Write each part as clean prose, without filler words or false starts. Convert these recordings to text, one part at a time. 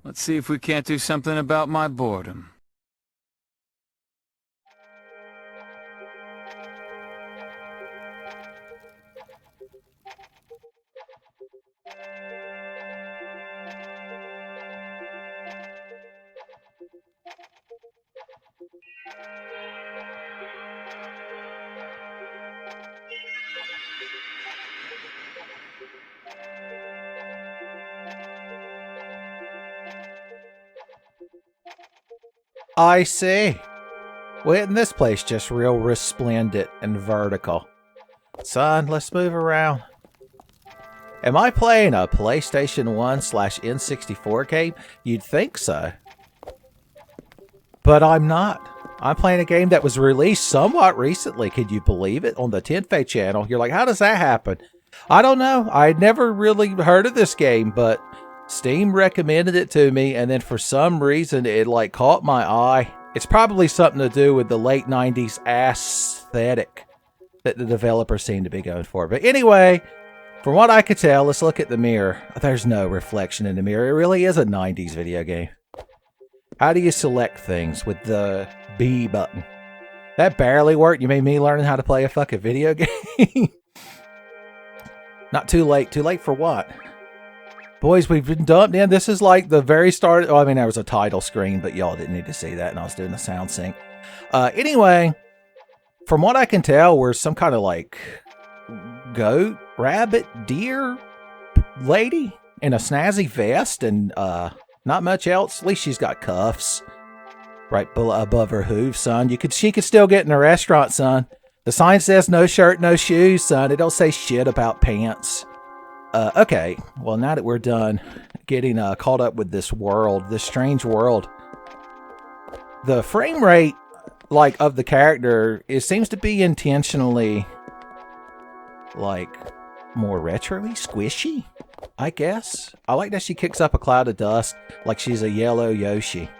Let's see if we can't do something about my boredom. I see. Well, isn't this place just real resplendent and vertical? Son, let's move around. Am I playing a PlayStation 1/N64 game? You'd think so. But I'm not. I'm playing a game that was released somewhat recently. Could you believe it? On the Tenfey channel. You're like, how does that happen? I don't know. I'd never really heard of this game, but Steam recommended it to me, and then for some reason it like caught my eye. It's probably something to do with the late 90s Assthetic that the developer seemed to be going for. But anyway, from what I could tell, let's look at the mirror. There's no reflection in the mirror. It really is a 90s video game. How do you select things with the B button? That barely worked. You made me learn how to play a fucking video game. Not too late. Too late for what? Boys, we've been dumped in. This is like the very start. Oh, I mean, there was a title screen, but y'all didn't need to see that, and I was doing the sound sync. Anyway, from what I can tell, we're some kind of like goat, rabbit, deer lady in a snazzy vest and not much else. At least she's got cuffs right above her hooves, son. She could still get in a restaurant, son. The sign says no shirt, no shoes, son. It don't say shit about pants. Okay, well, now that we're done getting caught up with this world, this strange world, the frame rate, like, of the character, it seems to be intentionally, like, more retro-y, squishy, I guess. I like that she kicks up a cloud of dust like she's a yellow Yoshi.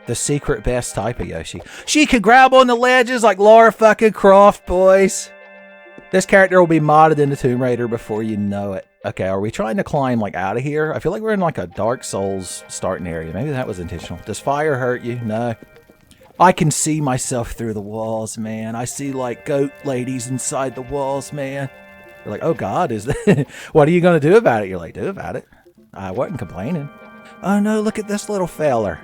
The secret best type of Yoshi. She can grab on the ledges like Lara fucking Croft, boys. This character will be modded into Tomb Raider before you know it. Okay, are we trying to climb, like, out of here? I feel like we're in, like, a Dark Souls starting area. Maybe that was intentional. Does fire hurt you? No. I can see myself through the walls, man. I see, like, goat ladies inside the walls, man. You're like, oh, God, is that... What are you going to do about it? You're like, do about it? I wasn't complaining. Oh, no, look at this little feller.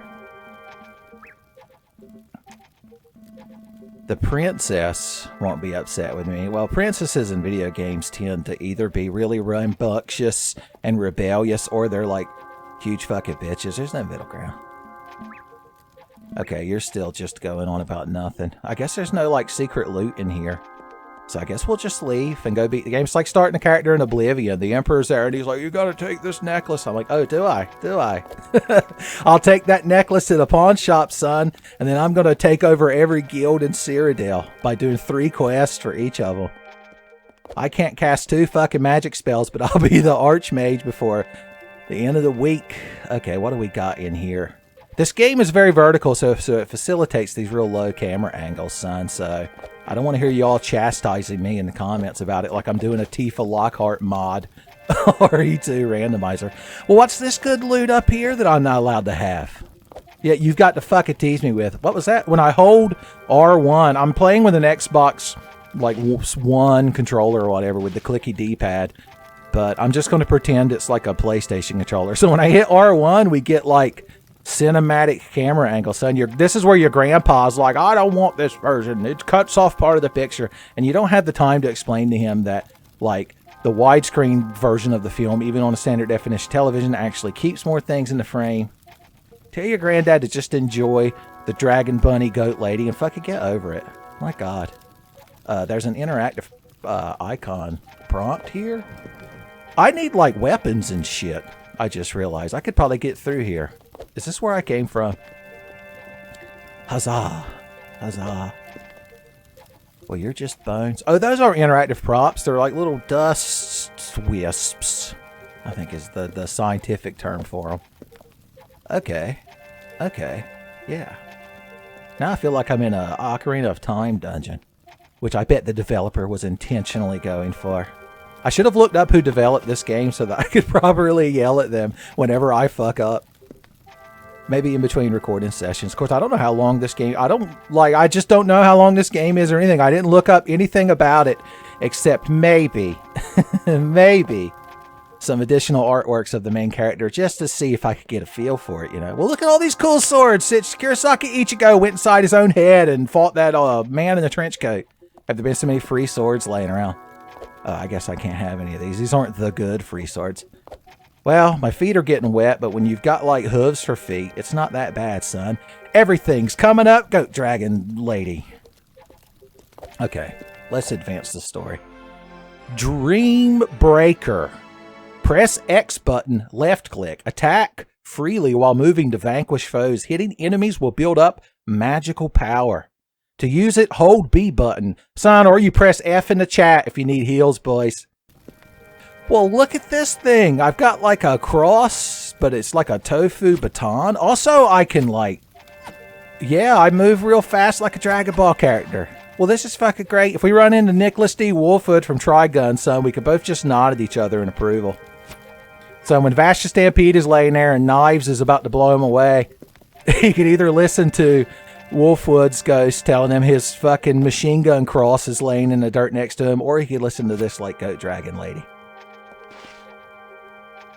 The princess won't be upset with me. Well, princesses in video games tend to either be really rambunctious and rebellious, or they're like huge fucking bitches. There's no middle ground. Okay, you're still just going on about nothing. I guess there's no like secret loot in here. So I guess we'll just leave and go beat the game. It's like starting a character in Oblivion. The Emperor's there and he's like, you gotta take this necklace. I'm like, oh, do I? Do I? I'll take that necklace to the pawn shop, son. And then I'm gonna take over every guild in Cyrodiil by doing 3 quests for each of them. I can't cast 2 fucking magic spells, but I'll be the Archmage before the end of the week. Okay, what do we got in here? This game is very vertical, so it facilitates these real low camera angles, son. So I don't want to hear y'all chastising me in the comments about it like I'm doing a Tifa Lockhart mod or E2 randomizer. Well, what's this good loot up here that I'm not allowed to have? Yeah, you've got to fucking tease me with. What was that? When I hold R1, I'm playing with an Xbox like One controller or whatever with the clicky D-pad. But I'm just going to pretend it's like a PlayStation controller. So when I hit R1, we get like cinematic camera angle, son. This is where your grandpa's like, I don't want this version. It cuts off part of the picture. And you don't have the time to explain to him that, like, the widescreen version of the film, even on a standard definition television, actually keeps more things in the frame. Tell your granddad to just enjoy the dragon bunny goat lady and fucking get over it. My God. There's an interactive icon prompt here. I need, like, weapons and shit. I just realized I could probably get through here. Is this where I came from? Huzzah. Huzzah. Well, you're just bones. Oh, those aren't interactive props. They're like little dust wisps, I think is the scientific term for them. Okay. Okay. Yeah. Now I feel like I'm in a Ocarina of Time dungeon, which I bet the developer was intentionally going for. I should have looked up who developed this game so that I could properly yell at them whenever I fuck up. Maybe in between recording sessions. Of course, I don't know how long this game... I just don't know how long this game is or anything. I didn't look up anything about it except maybe, maybe some additional artworks of the main character just to see if I could get a feel for it, you know. Well, look at all these cool swords. Kurosaki Ichigo went inside his own head and fought that man in the trench coat. Have there been so many free swords laying around? I guess I can't have any of these. These aren't the good free swords. Well, my feet are getting wet, but when you've got, like, hooves for feet, it's not that bad, son. Everything's coming up, Goat Dragon Lady. Okay, let's advance the story. Dream Breaker. Press X button, left click. Attack freely while moving to vanquish foes. Hitting enemies will build up magical power. To use it, hold B button. Son, or you press F in the chat if you need heals, boys. Well, look at this thing. I've got like a cross, but it's like a tofu baton. Also, I can like... Yeah, I move real fast like a Dragon Ball character. Well, this is fucking great. If we run into Nicholas D. Wolfwood from Trigun, son, we could both just nod at each other in approval. So when Vasha Stampede is laying there and Knives is about to blow him away, he could either listen to Wolfwood's ghost telling him his fucking machine gun cross is laying in the dirt next to him, or he could listen to this like Goat Dragon Lady.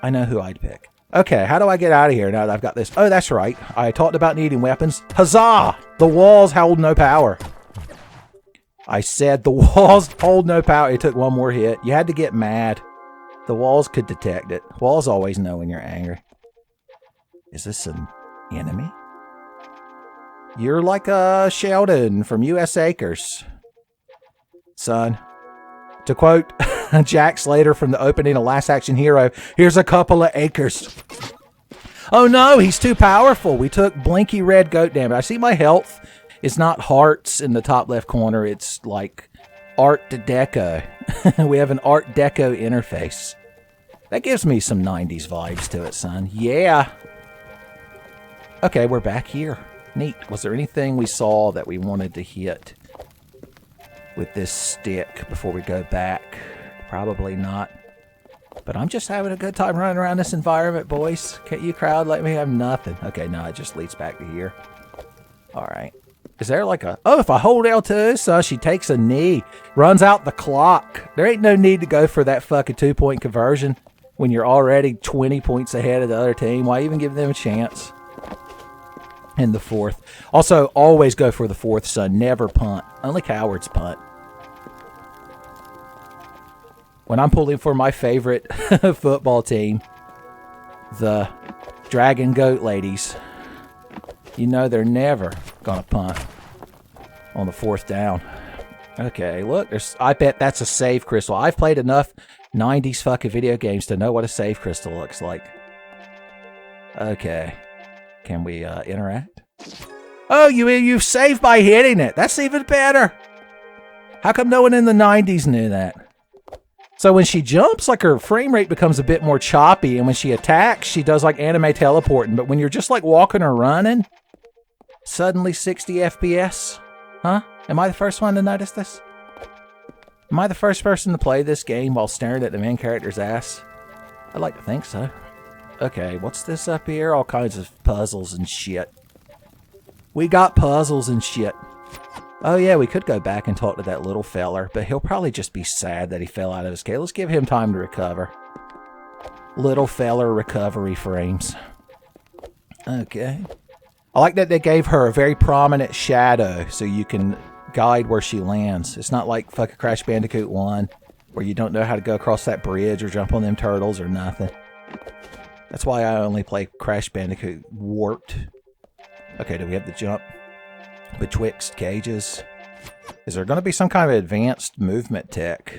I know who I'd pick. Okay, how do I get out of here now that I've got this? Oh, that's right. I talked about needing weapons. Huzzah! The walls hold no power. I said the walls hold no power. It took one more hit. You had to get mad. The walls could detect it. Walls always know when you're angry. Is this an enemy? You're like a Sheldon from U.S. Acres. Son. To quote Jack Slater from the opening of Last Action Hero, here's a couple of acres. Oh no, he's too powerful. We took blinky red goat damage. I see my health is not hearts in the top left corner. It's like Art Deco. We have an Art Deco interface. That gives me some 90s vibes to it, son. Yeah. Okay, we're back here. Neat. Was there anything we saw that we wanted to hit with this stick before we go back? Probably not. But I'm just having a good time running around this environment, boys. Can't you crowd let me have nothing? Okay, no, it just leads back to here. Alright. Is there like a... Oh, if I hold L2, so she takes a knee. Runs out the clock. There ain't no need to go for that fucking 2-point conversion when you're already 20 points ahead of the other team. Why even give them a chance? In the fourth. Also, always go for the fourth, son. Never punt. Only cowards punt. When I'm pulling for my favorite football team, the Dragon Goat Ladies, you know they're never gonna punt on the fourth down. Okay, look, I bet that's a save crystal. I've played enough 90s fucking video games to know what a save crystal looks like. Okay. Can we interact? Oh, you saved by hitting it. That's even better. How come no one in the 90s knew that? So when she jumps, like her frame rate becomes a bit more choppy, and when she attacks, she does like anime teleporting. But when you're just like walking or running, suddenly 60 FPS? Huh? Am I the first one to notice this? Am I the first person to play this game while staring at the main character's ass? I'd like to think so. Okay, what's this up here? All kinds of puzzles and shit. We got puzzles and shit. Oh yeah, we could go back and talk to that little feller, but he'll probably just be sad that he fell out of his cage. Let's give him time to recover. Little feller recovery frames. Okay. I like that they gave her a very prominent shadow so you can guide where she lands. It's not like fucking Crash Bandicoot 1 where you don't know how to go across that bridge or jump on them turtles or nothing. That's why I only play Crash Bandicoot Warped. Okay, do we have the jump betwixt cages? Is there going to be some kind of advanced movement tech?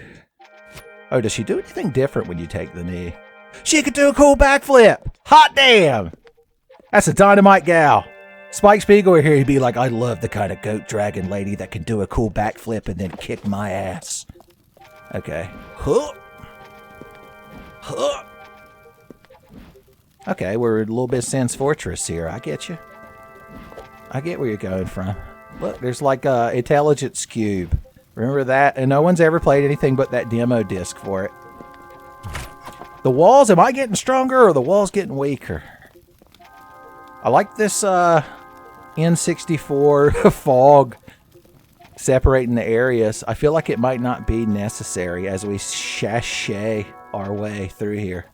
Oh, does she do anything different when you take the knee? She could do a cool backflip! Hot damn! That's a dynamite gal. Spike Spiegel were here, he'd be like, I love the kind of goat dragon lady that can do a cool backflip and then kick my ass. Okay. Huh. Huh. Okay, we're a little bit of Sans Fortress here. I get you. I get where you're going from. Look, there's like a Intelligence Cube. Remember that? And no one's ever played anything but that demo disc for it. The walls, am I getting stronger or the walls getting weaker? I like this N64 fog separating the areas. I feel like it might not be necessary as we sashay our way through here.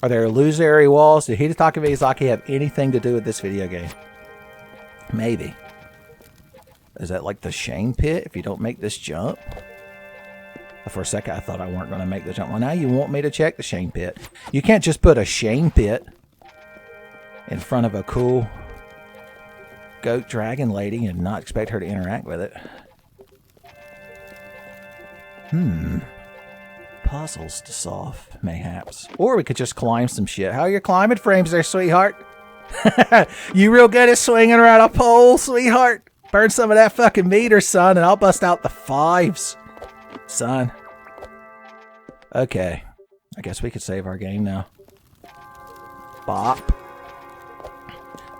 Are there illusory walls? Did Hidetaka Miyazaki have anything to do with this video game? Maybe. Is that like the shame pit if you don't make this jump? For a second I thought I weren't going to make the jump. Well, now you want me to check the shame pit. You can't just put a shame pit in front of a cool goat dragon lady and not expect her to interact with it. Puzzles to solve, mayhaps. Or we could just climb some shit. How are your climbing frames there, sweetheart? You real good at swinging around a pole, sweetheart? Burn some of that fucking meter, son, and I'll bust out the 5s, son. Okay. I guess we could save our game now. Bop.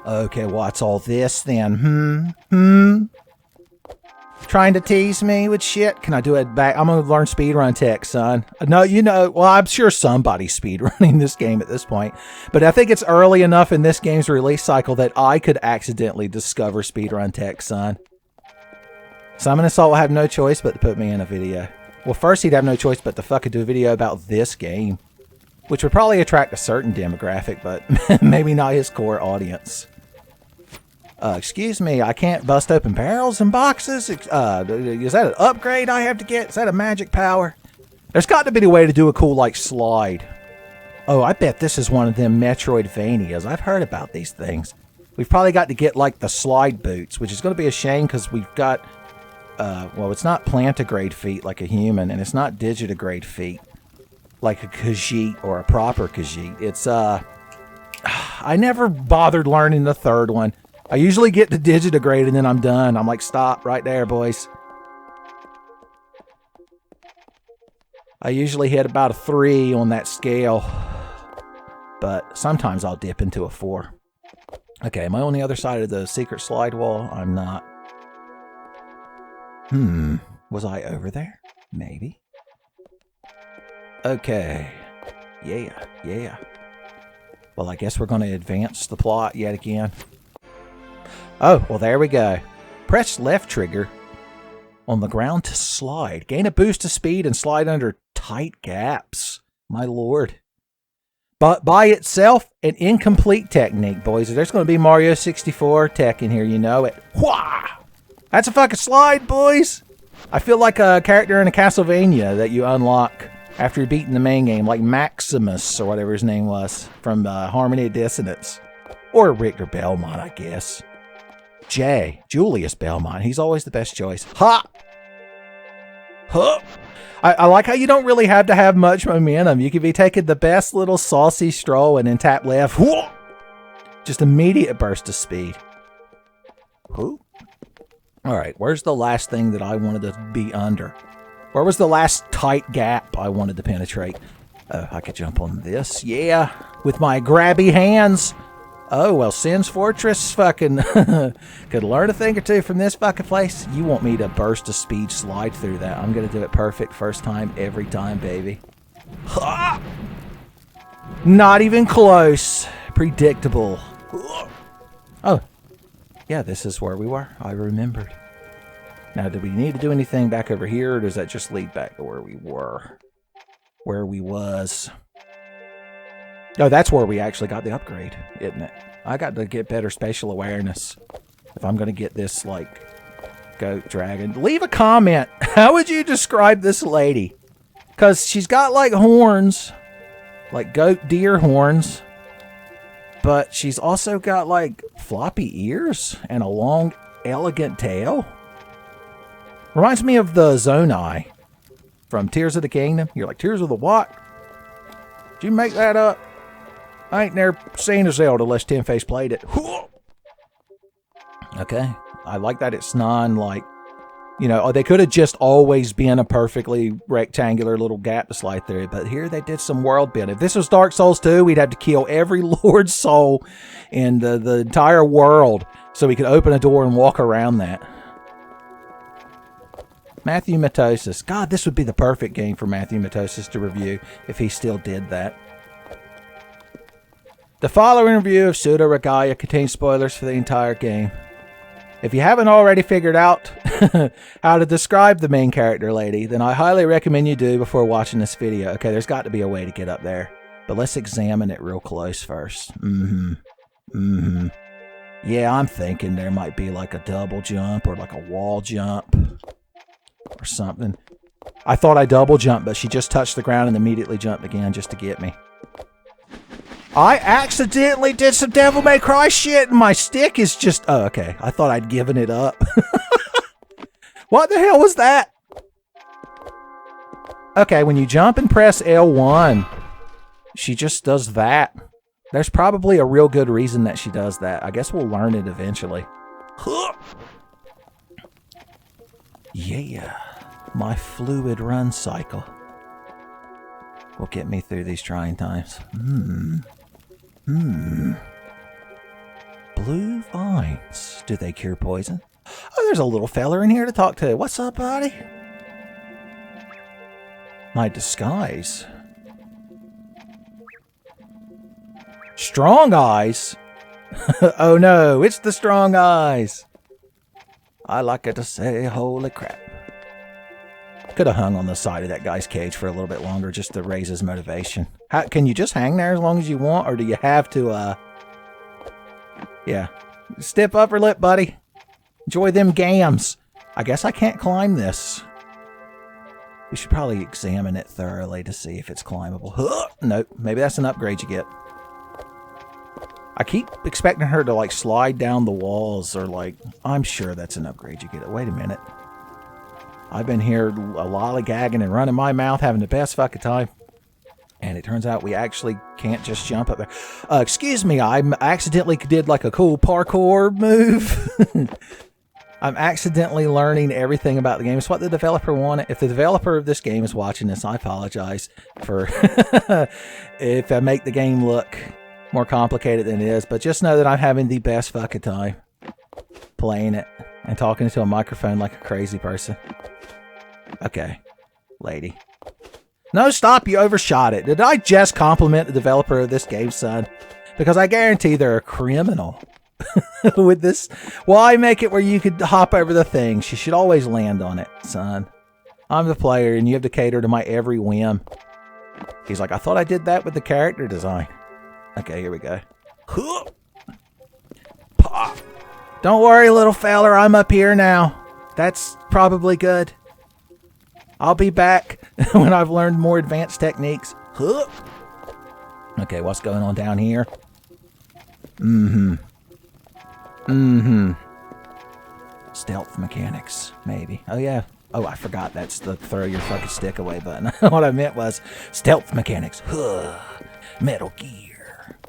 Okay, what's all this then? Trying to tease me with shit? Can I do it back? I'm going to learn speedrun tech, son. No, you know, well, I'm sure somebody's speedrunning this game at this point. But I think it's early enough in this game's release cycle that I could accidentally discover speedrun tech, son. Simon Assault will have no choice but to put me in a video. Well, first he'd have no choice but to fucking do a video about this game. Which would probably attract a certain demographic, but maybe not his core audience. Excuse me, I can't bust open barrels and boxes? Is that an upgrade I have to get? Is that a magic power? There's got to be a way to do a cool, like, slide. Oh, I bet this is one of them Metroidvanias. I've heard about these things. We've probably got to get, like, the slide boots, which is going to be a shame because we've got, well, it's not plantigrade feet like a human, and it's not digitigrade feet like a Khajiit or a proper Khajiit. It's, I never bothered learning the third one. I usually get to digitigrade and then I'm done. I'm like, stop right there, boys. I usually hit about a 3 on that scale. But sometimes I'll dip into a 4. Okay, am I on the other side of the secret slide wall? I'm not. Was I over there? Maybe. Okay. Yeah. Well, I guess we're going to advance the plot yet again. Oh, well, there we go. Press left trigger on the ground to slide. Gain a boost of speed and slide under tight gaps. My lord. But by itself, an incomplete technique, boys. There's going to be Mario 64 tech in here, you know it. Wah! That's a fucking slide, boys. I feel like a character in a Castlevania that you unlock after you're beating the main game, like Maximus or whatever his name was from Harmony of Dissonance. Or Richter Belmont, I guess. Julius Belmont. He's always the best choice. Ha! Huh! I like how you don't really have to have much momentum. You could be taking the best little saucy stroll and then tap left. Whoa! Just immediate burst of speed. Who? Alright, where's the last thing that I wanted to be under? Where was the last tight gap I wanted to penetrate? Oh, I could jump on this. Yeah, with my grabby hands. Oh, well, Sin's Fortress fucking could learn a thing or two from this fucking place. You want me to burst a speed slide through that. I'm going to do it perfect first time, every time, baby. Ha! Not even close. Predictable. Oh, yeah, this is where we were. I remembered. Now, do we need to do anything back over here, or does that just lead back to where we were? Where we was. No, that's where we actually got the upgrade, isn't it? I got to get better spatial awareness if I'm going to get this, like, goat dragon. Leave a comment. How would you describe this lady? Because she's got, like, horns. Like goat deer horns. But she's also got, like, floppy ears and a long, elegant tail. Reminds me of the Zonai from Tears of the Kingdom. You're like, Tears of the what? Did you make that up? I ain't never seen a Zelda unless Tenfey's played it. Okay. I like that it's like, you know, they could have just always been a perfectly rectangular little gap to slide through, but here they did some world building. If this was Dark Souls 2, we'd have to kill every Lord soul in the entire world so we could open a door and walk around that. Matthew Matosis. God, this would be the perfect game for Matthew Matosis to review if he still did that. The following review of Pseudoregalia contains spoilers for the entire game. If you haven't already figured out how to describe the main character lady, then I highly recommend you do before watching this video. Okay, there's got to be a way to get up there. But let's examine it real close first. Yeah, I'm thinking there might be like a double jump or like a wall jump or something. I thought I double jumped, but she just touched the ground and immediately jumped again just to get me. I accidentally did some Devil May Cry shit and my stick is just... Oh, okay. I thought I'd given it up. What the hell was that? Okay, when you jump and press L1, she just does that. There's probably a real good reason that she does that. I guess we'll learn it eventually. Yeah. My fluid run cycle will get me through these trying times. Blue vines. Do they cure poison? Oh, there's a little feller in here to talk to. What's up, buddy? My disguise. Strong eyes? Oh no, it's the strong eyes. I like it to say, holy crap. Could have hung on the side of that guy's cage for a little bit longer just to raise his motivation. Can you just hang there as long as you want, or do you have to, yeah. Stiff upper lip, buddy. Enjoy them gams. I guess I can't climb this. We should probably examine it thoroughly to see if it's climbable. Nope, maybe that's an upgrade you get. I keep expecting her to, like, slide down the walls or, like... I'm sure that's an upgrade you get. Wait a minute. I've been here a lollygagging and running my mouth, having the best fucking time. And it turns out we actually can't just jump up there. Excuse me, I accidentally did, like, a cool parkour move. I'm accidentally learning everything about the game. It's what the developer wanted. If the developer of this game is watching this, I apologize for... if I make the game look... more complicated than it is, but just know that I'm having the best fucking time playing it and talking into a microphone like a crazy person. Okay, lady. No, stop, you overshot it. Did I just compliment the developer of this game, son? Because I guarantee they're a criminal with this. Why make it where you could hop over the thing? She should always land on it, son. I'm the player and you have to cater to my every whim. He's like, I thought I did that with the character design. Okay, here we go. Pop. Don't worry, little feller. I'm up here now. That's probably good. I'll be back when I've learned more advanced techniques. Okay, what's going on down here? Stealth mechanics, maybe. Oh, yeah. Oh, I forgot. That's the throw your fucking stick away button. What I meant was stealth mechanics. Metal Gear.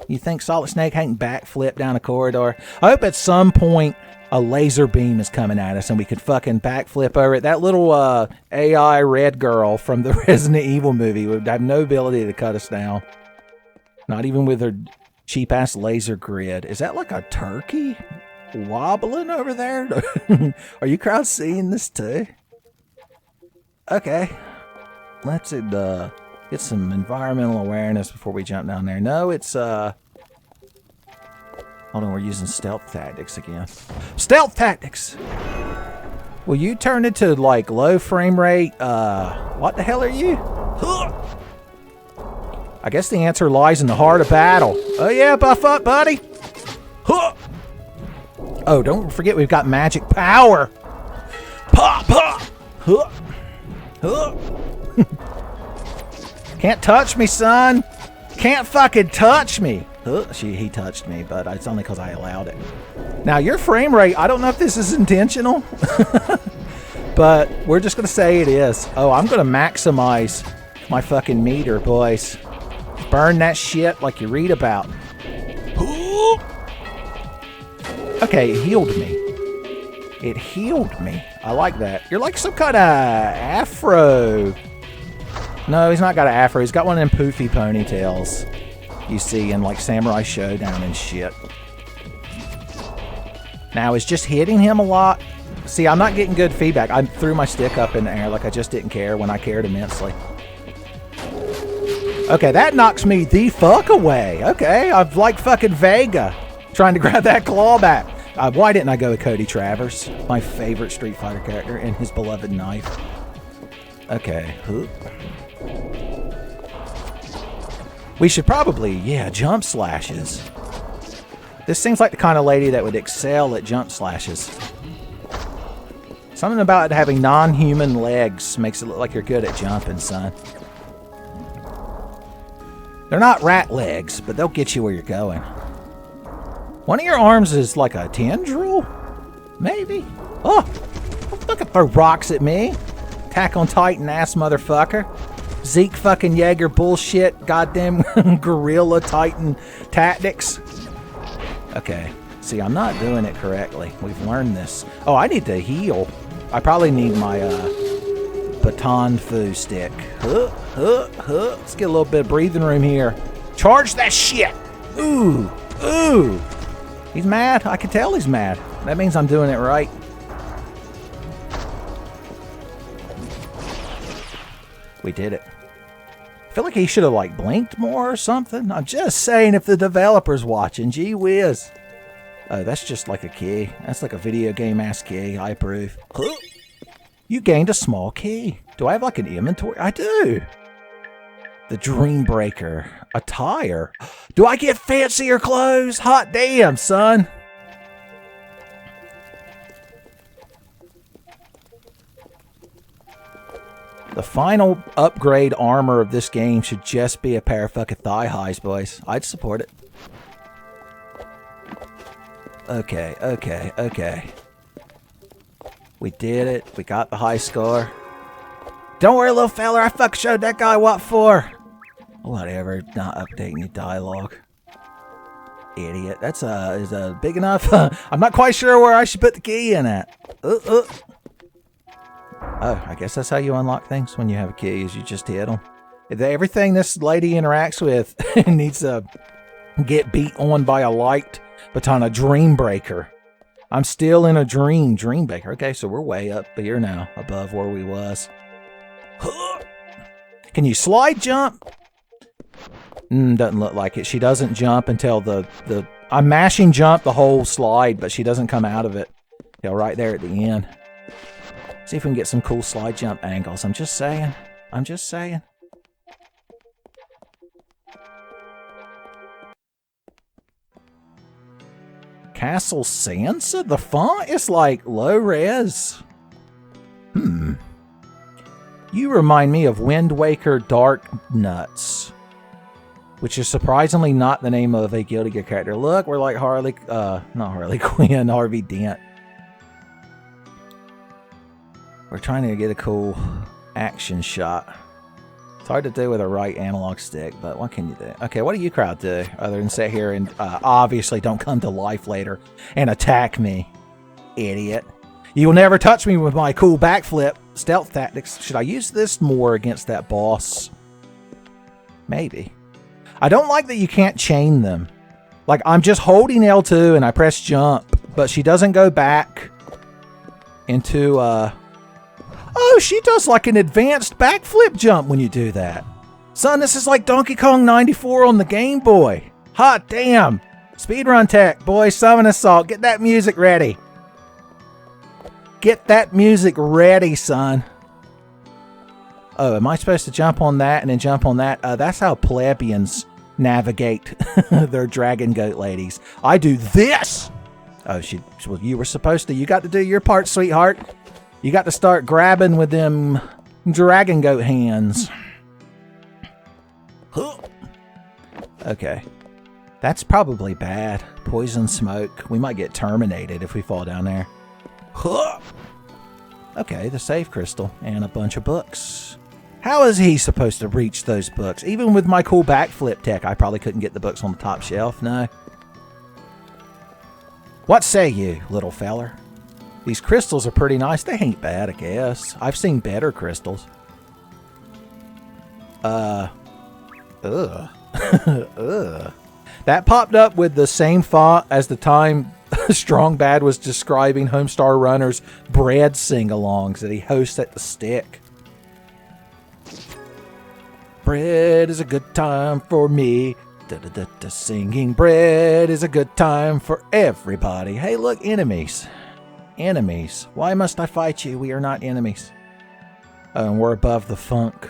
You think Solid Snake hadn't backflip down a corridor? I hope at some point a laser beam is coming at us and we could fucking backflip over it. That little AI red girl from the Resident Evil movie would have no ability to cut us down. Not even with her cheap-ass laser grid. Is that like a turkey wobbling over there? Are you crowd seeing this too? Okay. Let's get some environmental awareness before we jump down there. No, it's, hold on, we're using stealth tactics again. Stealth tactics! Will you turn it to, like, low frame rate? What the hell are you? I guess the answer lies in the heart of battle. Oh, yeah, buff up, buddy! Oh, don't forget we've got magic power! Pop, pop! Can't touch me, son. Can't fucking touch me. He touched me, but it's only because I allowed it. Now, your frame rate, I don't know if this is intentional, but we're just going to say it is. Oh, I'm going to maximize my fucking meter, boys. Burn that shit like you read about. Okay, it healed me. It healed me. I like that. You're like some kind of afro... No, he's not got an afro. He's got one of them poofy ponytails you see in, like, Samurai Showdown and shit. Now, is just hitting him a lot? See, I'm not getting good feedback. I threw my stick up in the air like I just didn't care when I cared immensely. Okay, that knocks me the fuck away. Okay, I'm like fucking Vega trying to grab that claw back. Why didn't I go with Cody Travers? My favorite Street Fighter character and his beloved knife. Okay. We should probably, yeah, jump slashes. This seems like the kind of lady that would excel at jump slashes. Something about having non-human legs makes it look like you're good at jumping, son. They're not rat legs, but they'll get you where you're going. One of your arms is like a tendril? Maybe? Oh! Don't fucking throw rocks at me. Attack on Titan ass motherfucker. Zeke fucking Jaeger bullshit. Goddamn gorilla Titan tactics. Okay. See, I'm not doing it correctly. We've learned this. Oh, I need to heal. I probably need my baton foo stick. Let's get a little bit of breathing room here. Charge that shit! Ooh! Ooh! He's mad. I can tell he's mad. That means I'm doing it right. We did it. I feel like he should have like blinked more or something. I'm just saying if the developer's watching. Gee whiz. Oh, that's just like a key. That's like a video game ass key. I approve. You gained a small key. Do I have like an inventory? I do. The Dreambreaker. Attire. Do I get fancier clothes? Hot damn, son. The final upgrade armor of this game should just be a pair of fucking thigh highs, boys. I'd support it. Okay, okay, okay. We did it. We got the high score. Don't worry, little fella. I fucking showed that guy what for. Whatever. Not updating your dialogue. Idiot. That's is big enough. I'm not quite sure where I should put the key in at. Oh, I guess that's how you unlock things when you have a key, is you just hit them. Everything this lady interacts with needs to get beat on by a light baton, a Dreambreaker. I'm still in a Dreambreaker. Okay, so we're way up here now, above where we was. Can you slide jump? Doesn't look like it. She doesn't jump until I'm mashing jump the whole slide, but she doesn't come out of it. You know, right there at the end. See if we can get some cool slide jump angles. I'm just saying. I'm just saying. Castle Sansa? The font is like low res. You remind me of Wind Waker Dark Nuts, which is surprisingly not the name of a Guilty Gear character. Look, we're like not Harley Quinn, Harvey Dent. We're trying to get a cool action shot. It's hard to do with a right analog stick, but what can you do? Okay, what do you crowd do other than sit here and obviously don't come to life later and attack me, idiot. You will never touch me with my cool backflip stealth tactics. Should I use this more against that boss? Maybe. I don't like that you can't chain them. Like, I'm just holding L2 and I press jump, but she doesn't go back into, Oh, she does like an advanced backflip jump when you do that. Son, this is like Donkey Kong 94 on the Game Boy. Hot damn. Speedrun tech, boy, Summon Assault. Get that music ready. Get that music ready, son. Oh, am I supposed to jump on that and then jump on that? That's how plebeians navigate their dragon goat ladies. I do this. Oh, well, you were supposed to. You got to do your part, sweetheart. You got to start grabbing with them dragon goat hands. Okay. That's probably bad. Poison smoke. We might get terminated if we fall down there. Okay, the save crystal and a bunch of books. How is he supposed to reach those books? Even with my cool backflip tech, I probably couldn't get the books on the top shelf, no. What say you, little feller? These crystals are pretty nice. They ain't bad, I guess. I've seen better crystals. Ugh. Ugh. That popped up with the same font as the time Strong Bad was describing Homestar Runner's bread sing-alongs that he hosts at the Stick. bread is a good time for me. Singing bread is a good time for everybody. Hey, look, enemies. Enemies. Why must I fight you? We are not enemies. Oh, and we're above the funk.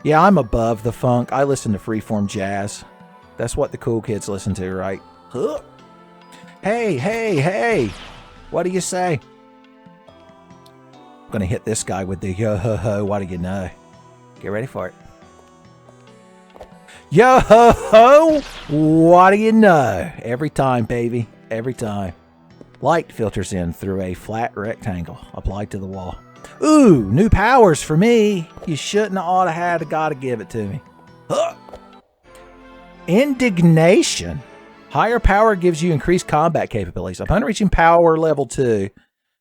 Yeah, I'm above the funk. I listen to freeform jazz. That's what the cool kids listen to, right? Huh. Hey, hey, hey. What do you say? I'm going to hit this guy with the yo-ho-ho. What do you know? Get ready for it. Yo-ho-ho. What do you know? Every time, baby. Every time. Light filters in through a flat rectangle applied to the wall. Ooh, new powers for me. You shouldn't have ought to had. Gotta give it to me. Huh. Indignation. Higher power gives you increased combat capabilities. Upon reaching power level 2,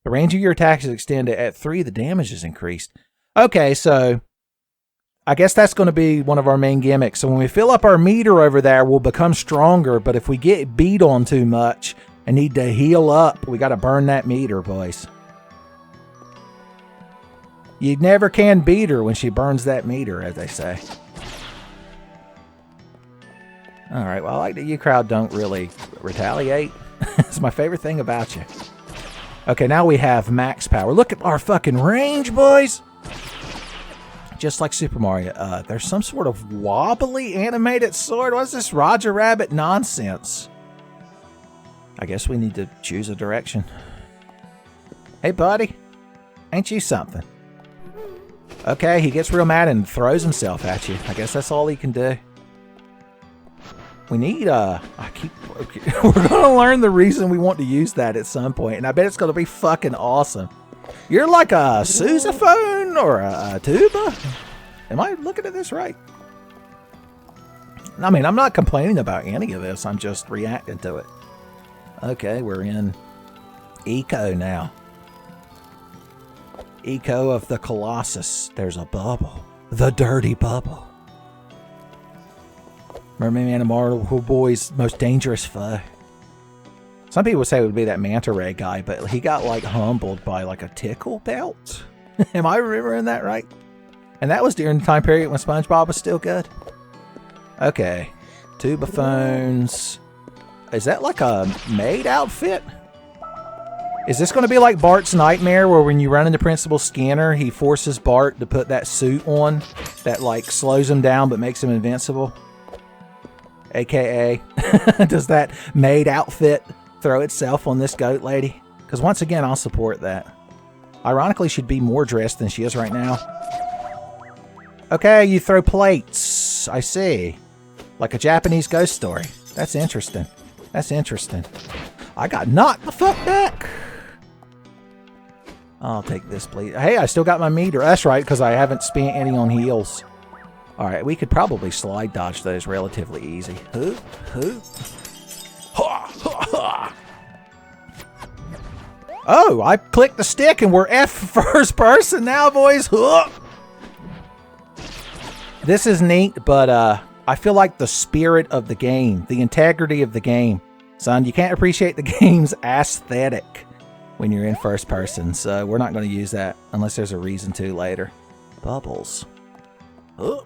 the range of your attacks is extended. At 3, the damage is increased. Okay, so I guess that's going to be one of our main gimmicks. So when we fill up our meter over there, we'll become stronger. But if we get beat on too much and need to heal up, we got to burn that meter, boys. You never can beat her when she burns that meter, as they say. All right, well, I like that you crowd don't really retaliate. It's my favorite thing about you. Okay, now we have max power. Look at our fucking range, boys. Just like Super Mario. There's some sort of wobbly animated sword. What's this Roger Rabbit nonsense? I guess we need to choose a direction. Hey, buddy. Ain't you something? Okay, he gets real mad and throws himself at you. I guess that's all he can do. We need, we're gonna learn the reason we want to use that at some point, and I bet it's gonna be fucking awesome. You're like a sousaphone or a tuba? Am I looking at this right? I mean, I'm not complaining about any of this. I'm just reacting to it. Okay, we're in Eco now. Eco of the Colossus. There's a bubble. The dirty bubble. Merman Man and Marvel Boy's most dangerous foe. Some people say it would be that manta ray guy, but he got like humbled by like a tickle belt. Am I remembering that right? And that was during the time period when SpongeBob was still good. Okay. Tubophones. Is that like a maid outfit? Is this going to be like Bart's Nightmare, where when you run into Principal Skinner, he forces Bart to put that suit on that like slows him down but makes him invincible? AKA, does that maid outfit throw itself on this goat lady? Because once again, I'll support that. Ironically, she'd be more dressed than she is right now. Okay, you throw plates. I see. Like a Japanese ghost story. That's interesting. That's interesting. I got knocked the fuck back. I'll take this, please. Hey, I still got my meter. That's right, because I haven't spent any on heals. Alright, we could probably slide dodge those relatively easy. Who? Ha, ha, ha. Oh, I clicked the stick and we're F first person now, boys. Huh. This is neat, but I feel like the spirit of the game, the integrity of the game. Son, you can't appreciate the game's aesthetic when you're in first person, so we're not going to use that unless there's a reason to later. Bubbles. Huh.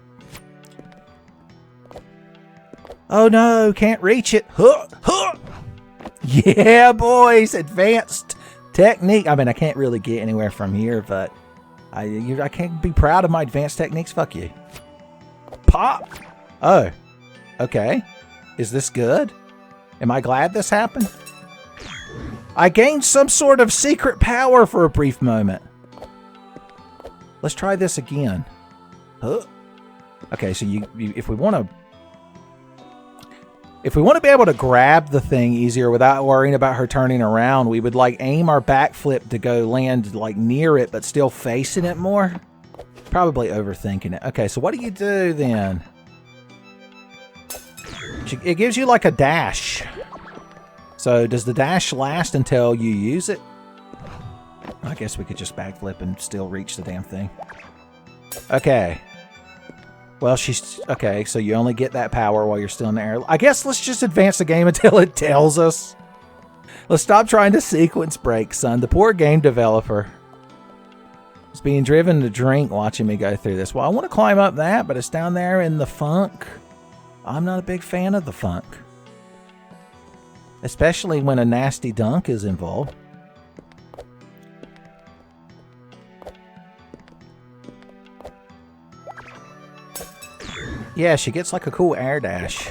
Oh no, can't reach it. Huh, huh. Yeah, boys, advanced technique. I mean, I can't really get anywhere from here, but I can't be proud of my advanced techniques. Fuck you. Pop. Oh, okay. Is this good? Am I glad this happened? I gained some sort of secret power for a brief moment. Let's try this again. Huh. Okay, so if we want to be able to grab the thing easier without worrying about her turning around, we would like aim our backflip to go land like near it, but still facing it more. Probably overthinking it. Okay, so what do you do then? It gives you like a dash. So does the dash last until you use it? I guess we could just backflip and still reach the damn thing. Okay. Well, she's... Okay, so you only get that power while you're still in the air. I guess let's just advance the game until it tells us. Let's stop trying to sequence break, son. The poor game developer. It's being driven to drink watching me go through this. Well, I want to climb up that, but it's down there in the funk. I'm not a big fan of the funk. Especially when a nasty dunk is involved. Yeah, she gets like a cool air dash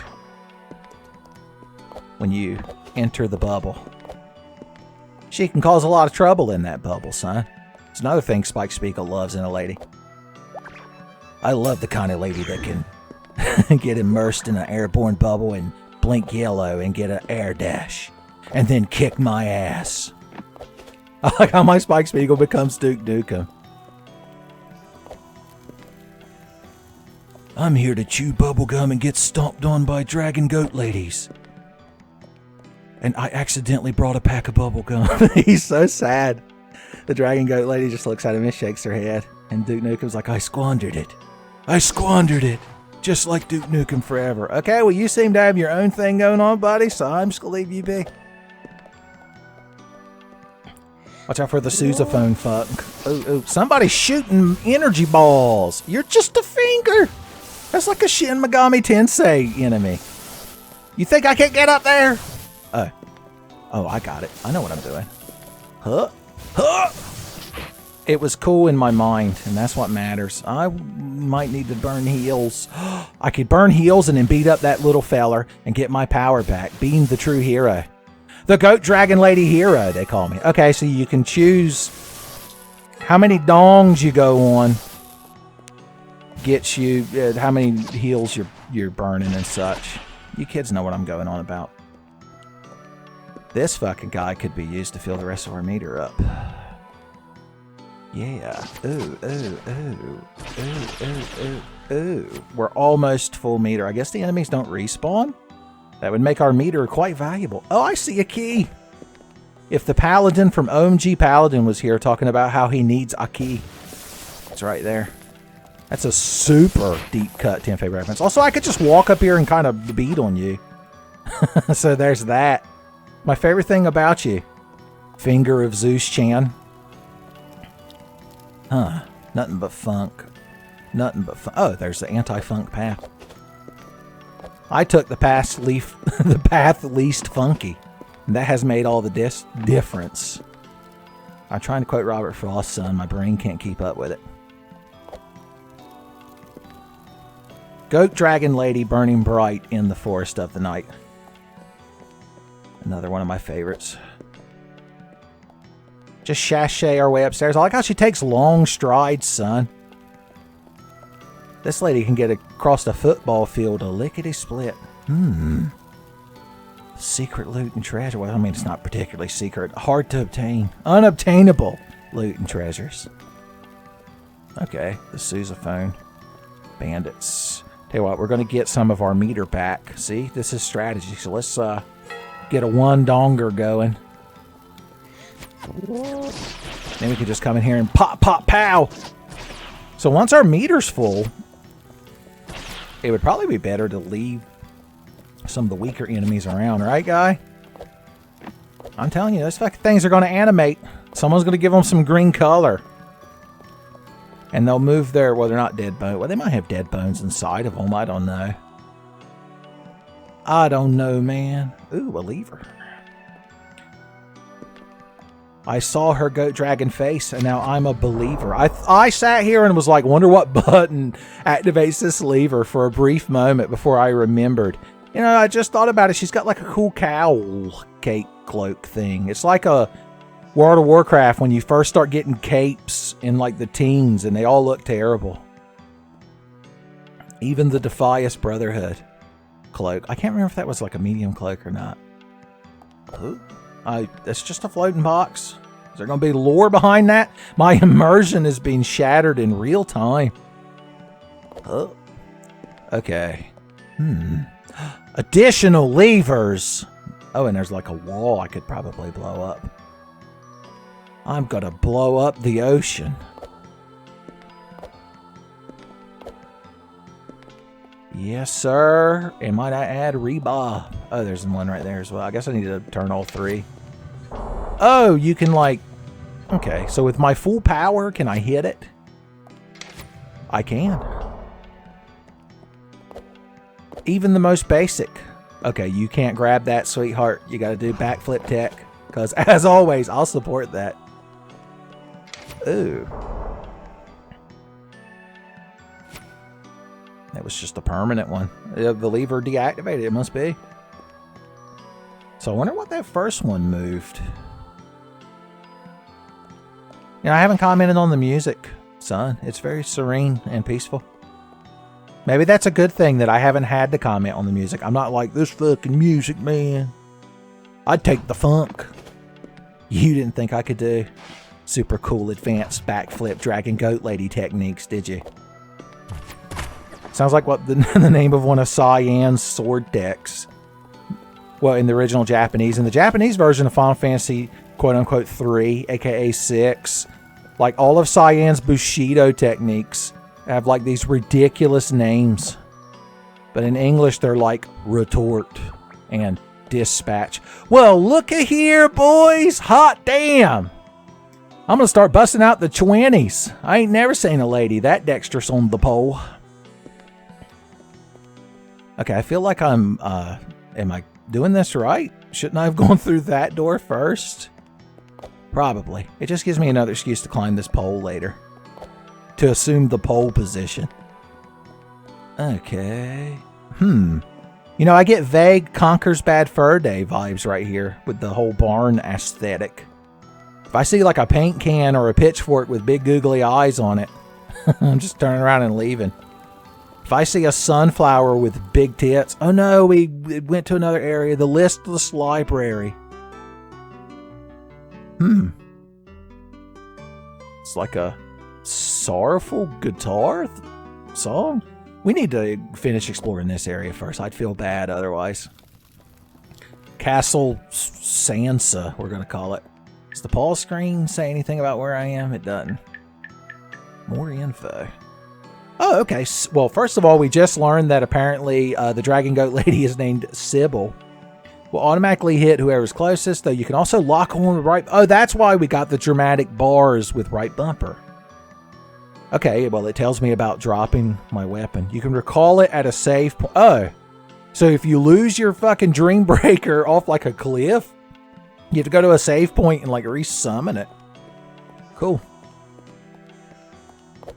when you enter the bubble. She can cause a lot of trouble in that bubble, son. It's another thing Spike Spiegel loves in a lady. I love the kind of lady that can get immersed in an airborne bubble and blink yellow and get an air dash and then kick my ass. I like how my Spike Spiegel becomes Duke Nukem. I'm here to chew bubblegum and get stomped on by dragon goat ladies. And I accidentally brought a pack of bubblegum. He's so sad. The dragon goat lady just looks at him and shakes her head. And Duke Nukem's like, I squandered it. I squandered it. Just like Duke Nukem forever. Okay, well, you seem to have your own thing going on, buddy, so I'm just going to leave you be. Watch out for the sousaphone fuck. Ooh, somebody's shooting energy balls. You're just a finger. That's like a Shin Megami Tensei enemy. You think I can't get up there? Oh, I got it. I know what I'm doing. Huh? It was cool in my mind, and that's what matters. I might need to burn heals. I could burn heals and then beat up that little feller and get my power back. Being the true hero. The Goat Dragon Lady Hero, they call me. Okay, so you can choose how many dongs you go on. Gets you how many heals you're burning and such. You kids know what I'm going on about. This fucking guy could be used to fill the rest of our meter up. Yeah. Ooh. We're almost full meter. I guess the enemies don't respawn? That would make our meter quite valuable. Oh, I see a key. If the Paladin from OMG Paladin was here talking about how he needs a key. It's right there. That's a super deep cut Tenfey reference. Also, I could just walk up here and kind of beat on you. So there's that. My favorite thing about you, Finger of Zeus-chan. Huh. Nothing but funk. Nothing but funk. Oh, there's the anti-funk path. I took the path least funky. And that has made all the difference. I'm trying to quote Robert Frost, son. My brain can't keep up with it. Goat Dragon Lady burning bright in the forest of the night. Another one of my favorites. Just sashay our way upstairs. I like how she takes long strides, son. This lady can get across the football field a lickety-split. Secret loot and treasure. Well, I mean, it's not particularly secret. Hard to obtain. Unobtainable loot and treasures. Okay, the sousaphone. Bandits. Tell you what, we're going to get some of our meter back. See, this is strategy. So let's get a one donger going. Then we can just come in here and pop, pop, pow. So once our meter's full, it would probably be better to leave some of the weaker enemies around, right, guy? I'm telling you, those fucking things are going to animate. Someone's going to give them some green color. And they'll move their... Well, they're not dead bones. Well, they might have dead bones inside of them. I don't know. I don't know, man. Ooh, a lever. I saw her goat dragon face, and now I'm a believer. I sat here and was like, wonder what button activates this lever for a brief moment before I remembered. You know, I just thought about it. She's got like a cool cowl cape cloak thing. It's like a World of Warcraft when you first start getting capes in like the teens and they all look terrible. Even the Defias Brotherhood cloak. I can't remember if that was like a medium cloak or not. Ooh. It's just a floating box. Is there going to be lore behind that? My immersion is being shattered in real time. Oh. Okay. Additional levers. Oh, and there's like a wall I could probably blow up. I'm going to blow up the ocean. Yes, sir. And might I add rebar? Oh, there's one right there as well. I guess I need to turn all three. Oh, you can like Okay, so with my full power, can I hit it? I can. Even the most basic. Okay, you can't grab that, sweetheart. You gotta do backflip tech. Because, as always, I'll support that. Ooh. That was just a permanent one. The lever deactivated, it must be. So I wonder what that first one moved. You know, I haven't commented on the music, son. It's very serene and peaceful. Maybe that's a good thing that I haven't had to comment on the music. I'm not like, this fucking music, man. I'd take the funk. You didn't think I could do super cool advanced backflip dragon goat lady techniques, did you? Sounds like what the name of one of Cyan's sword decks. Well, in the original Japanese. In the Japanese version of Final Fantasy, quote-unquote, 3, aka 6, like all of Cyan's Bushido techniques have like these ridiculous names. But in English, they're like retort and dispatch. Well, looky here, boys. Hot damn. I'm going to start busting out the 20s. I ain't never seen a lady that dexterous on the pole. Okay, I feel like am I doing this right? Shouldn't I have gone through that door first? Probably. It just gives me another excuse to climb this pole later. To assume the pole position. Okay. You know, I get vague Conker's Bad Fur Day vibes right here with the whole barn aesthetic. If I see like a paint can or a pitchfork with big googly eyes on it, I'm just turning around and leaving. If I see a sunflower with big tits, oh no, we went to another area, the listless library. It's like a sorrowful guitar song. We need to finish exploring this area first. I'd feel bad otherwise. Castle Sansa, we're going to call it. Does the pause screen say anything about where I am? It doesn't. More info. Oh, okay. Well, first of all, we just learned that apparently the Dragon Goat Lady is named Sybil. Will automatically hit whoever's closest, though you can also lock on the right... Oh, that's why we got the dramatic bars with right bumper. Okay, well, it tells me about dropping my weapon. You can recall it at a save point. Oh, so if you lose your fucking Dream Breaker off like a cliff, you have to go to a save point and like resummon it. Cool.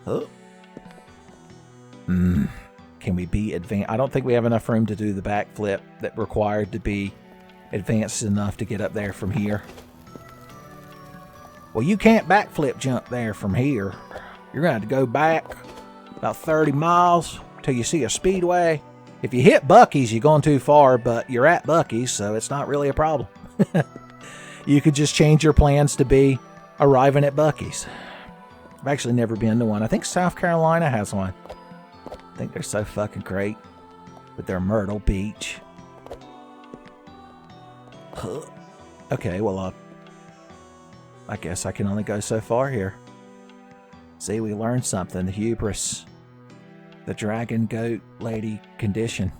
Oh. Can we be advanced? I don't think we have enough room to do the backflip that required to be advanced enough to get up there from here. Well, you can't backflip jump there from here. You're going to have to go back about 30 miles till you see a speedway. If you hit Buc-ee's, you're going too far, but you're at Buc-ee's, so it's not really a problem. You could just change your plans to be arriving at Buc-ee's. I've actually never been to one. I think South Carolina has one. I think they're so fucking great with their Myrtle Beach. Okay, well, I guess I can only go so far here. See, we learned something. The hubris, the Dragon Goat Lady condition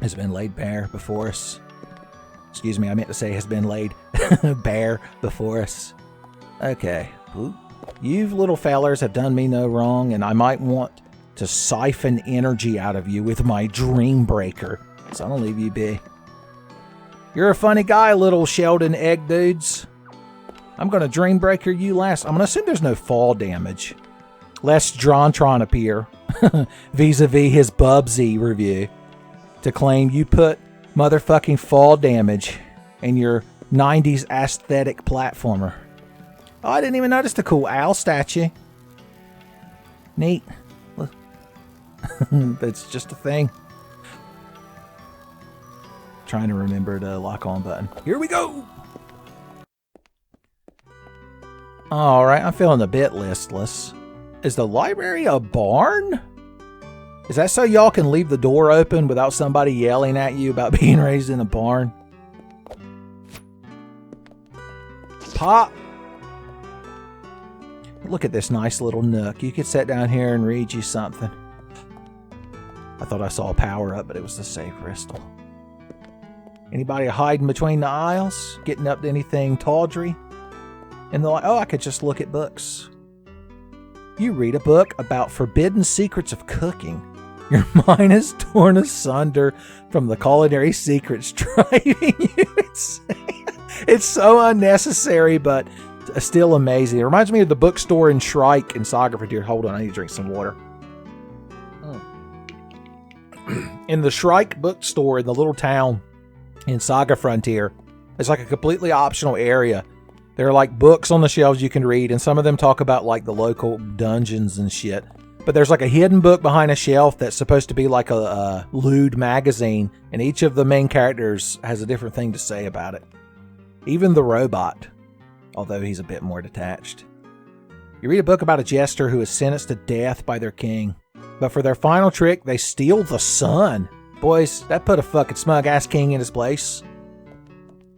has been laid bare before us. Excuse me, I meant to say has been laid bare before us. Okay. Ooh. You little fellers have done me no wrong, and I might want to siphon energy out of you with my Dream Breaker. So I'm gonna leave you be. You're a funny guy, little Sheldon egg dudes. I'm gonna Dream Breaker you last. I'm gonna assume there's no fall damage. Lest Drontron appear vis-a-vis his Bubsy review to claim you put motherfucking fall damage in your 90s aesthetic platformer. Oh, I didn't even notice the cool owl statue. Neat. That's just a thing. Trying to remember the lock on button. Here we go! Alright, I'm feeling a bit listless. Is the library a barn? Is that so y'all can leave the door open without somebody yelling at you about being raised in a barn? Pop! Look at this nice little nook. You could sit down here and read you something. I thought I saw a power up, but it was the save crystal. Anybody hiding between the aisles? Getting up to anything tawdry? And they're like, oh, I could just look at books. You read a book about forbidden secrets of cooking. Your mind is torn asunder from the culinary secrets driving you insane. It's so unnecessary, but still amazing. It reminds me of the bookstore in Shrike in Saga Frontier. Hold on, I need to drink some water. In the Shrike bookstore in the little town in Saga Frontier, it's like a completely optional area. There are like books on the shelves you can read, and some of them talk about like the local dungeons and shit. But there's like a hidden book behind a shelf that's supposed to be like a lewd magazine, and each of the main characters has a different thing to say about it. Even the robot, although he's a bit more detached. You read a book about a jester who is sentenced to death by their king. But for their final trick, they steal the sun. Boys, that put a fucking smug-ass king in his place.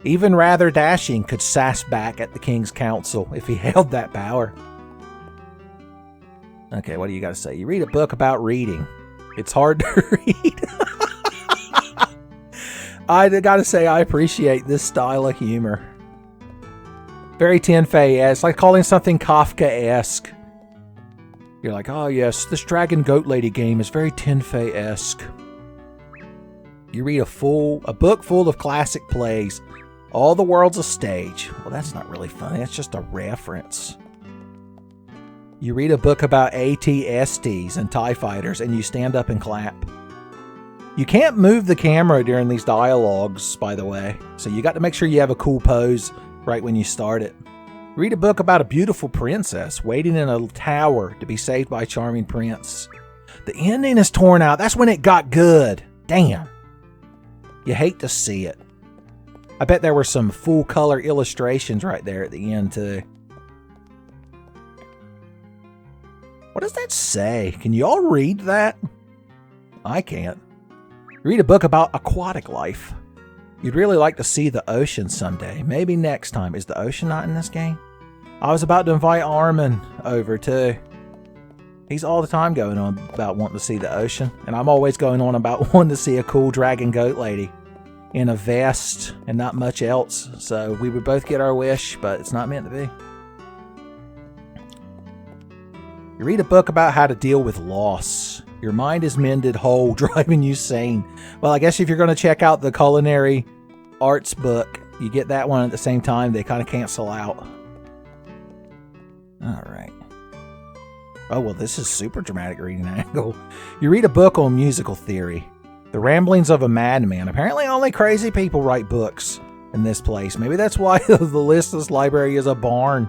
Even rather dashing could sass back at the king's council if he held that power. Okay, what do you got to say? You read a book about reading. It's hard to read. I got to say, I appreciate this style of humor. Very Tenfey-esque, like calling something Kafka-esque. You're like, oh yes, this Dragon Goat Lady game is very Tenfey-esque. You read a book full of classic plays. All the world's a stage. Well, that's not really funny. That's just a reference. You read a book about AT-STs and TIE fighters, and you stand up and clap. You can't move the camera during these dialogues, by the way. So you got to make sure you have a cool pose right when you start it. Read a book about a beautiful princess waiting in a tower to be saved by a charming prince. The ending is torn out. That's when it got good. Damn. You hate to see it. I bet there were some full color illustrations right there at the end too. What does that say? Can you all read that? I can't. Read a book about aquatic life. You'd really like to see the ocean someday. Maybe next time. Is the ocean not in this game? I was about to invite Armin over too. He's all the time going on about wanting to see the ocean. And I'm always going on about wanting to see a cool dragon goat lady in a vest and not much else. So we would both get our wish, but it's not meant to be. You read a book about how to deal with loss. Your mind is mended whole, driving you sane. Well, I guess if you're going to check out the culinary arts book, you get that one at the same time. They kind of cancel out. All right. Oh, well, this is super dramatic reading angle. You read a book on musical theory. The ramblings of a madman. Apparently only crazy people write books in this place. Maybe that's why the listless library is a barn.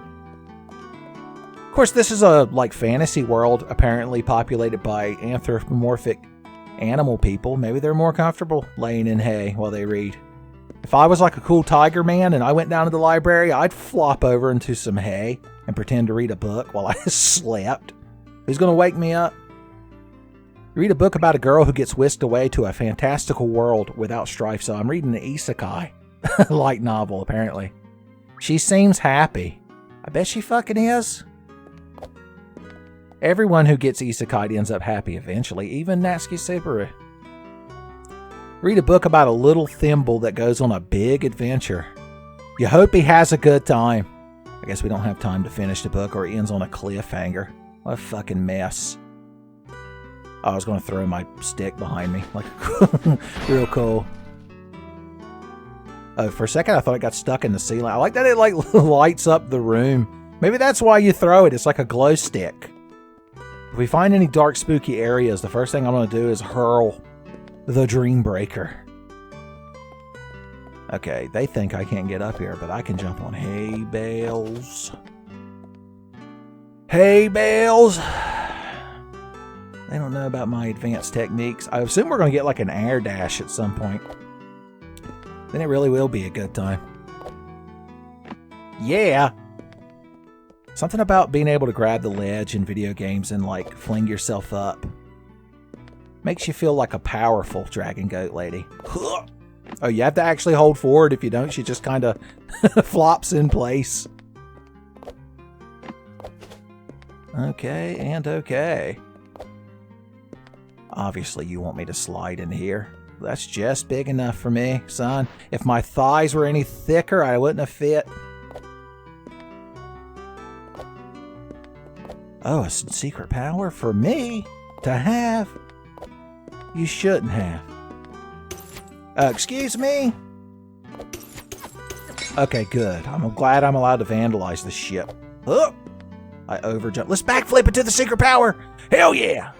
Of course, this is a fantasy world apparently populated by anthropomorphic animal people. Maybe they're more comfortable laying in hay while they read. If I was like a cool tiger man and I went down to the library, I'd flop over into some hay and pretend to read a book while I slept. Who's going to wake me up? Read a book about a girl who gets whisked away to a fantastical world without strife. So I'm reading an isekai light novel, apparently. She seems happy. I bet she fucking is. Everyone who gets isekai ends up happy eventually, even Natsuki Subaru. Read a book about a little thimble that goes on a big adventure. You hope he has a good time. I guess we don't have time to finish the book or it ends on a cliffhanger. What a fucking mess. I was going to throw my stick behind me. Real cool. Oh, for a second I thought it got stuck in the ceiling. I like that it lights up the room. Maybe that's why you throw it. It's like a glow stick. If we find any dark, spooky areas, the first thing I'm going to do is hurl the Dreambreaker. Okay, they think I can't get up here, but I can jump on hay bales. Hay bales! They don't know about my advanced techniques. I assume we're going to get like an air dash at some point. Then it really will be a good time. Yeah! Something about being able to grab the ledge in video games and fling yourself up. Makes you feel like a powerful dragon goat lady. Oh, you have to actually hold forward. If you don't, she just kind of flops in place. Okay, and okay. Obviously, you want me to slide in here. That's just big enough for me, son. If my thighs were any thicker, I wouldn't have fit. Oh, a secret power for me to have? You shouldn't have. Excuse me? Okay, good. I'm glad I'm allowed to vandalize this ship. Oh, I overjumped. Let's backflip it to the secret power. Hell yeah.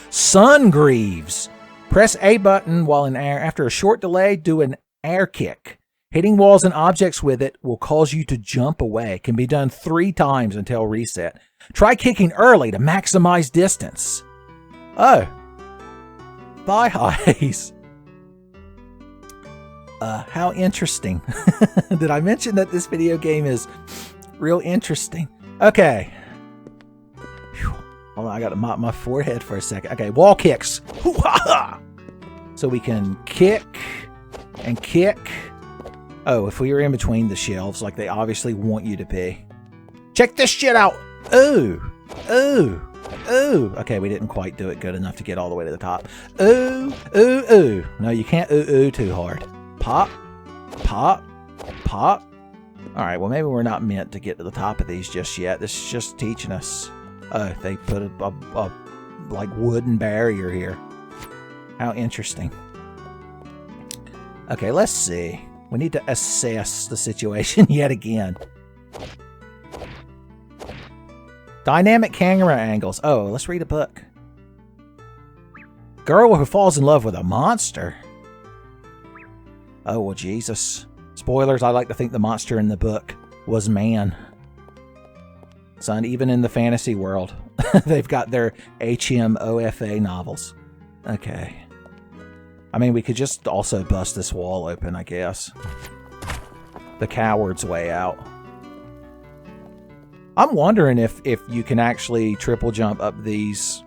Sun Greaves. Press A button while in air. After a short delay, do an air kick. Hitting walls and objects with it will cause you to jump away. Can be done 3 times until reset. Try kicking early to maximize distance. Oh. Thigh highs. How interesting. Did I mention that this video game is real interesting? Okay. Whew. Hold on, I got to mop my forehead for a second. Okay, wall kicks. So we can kick and kick. Oh, if we were in between the shelves, like they obviously want you to be. Check this shit out. Ooh. Ooh. Ooh. Okay, we didn't quite do it good enough to get all the way to the top. Ooh. Ooh. Ooh. No, you can't ooh too hard. Pop, pop, pop. All right, well, maybe we're not meant to get to the top of these just yet. This is just teaching us. Oh, they put a like wooden barrier here. How interesting. Okay, let's see. We need to assess the situation yet again. Dynamic camera angles. Oh, let's read a book. Girl who falls in love with a monster. Oh, well, Jesus. Spoilers, I like to think the monster in the book was man. Son, even in the fantasy world, they've got their HMOFA novels. Okay. I mean, we could just also bust this wall open, I guess. The coward's way out. I'm wondering if you can actually triple jump up these,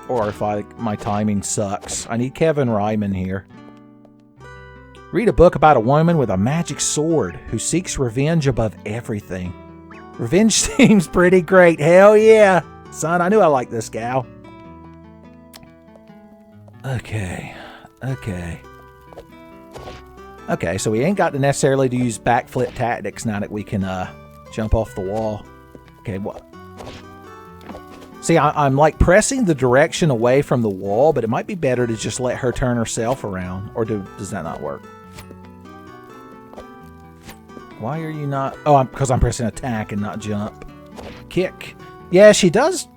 or if my timing sucks. I need Kevin Ryman here. Read a book about a woman with a magic sword who seeks revenge above everything. Revenge seems pretty great. Hell yeah. Son, I knew I liked this gal. Okay. Okay. Okay, so we ain't got to necessarily to use backflip tactics now that we can jump off the wall. Okay, what? See, I'm like pressing the direction away from the wall, but it might be better to just let her turn herself around. Or does that not work? Why are you not... Oh, because I'm pressing attack and not jump. Kick. Yeah, she does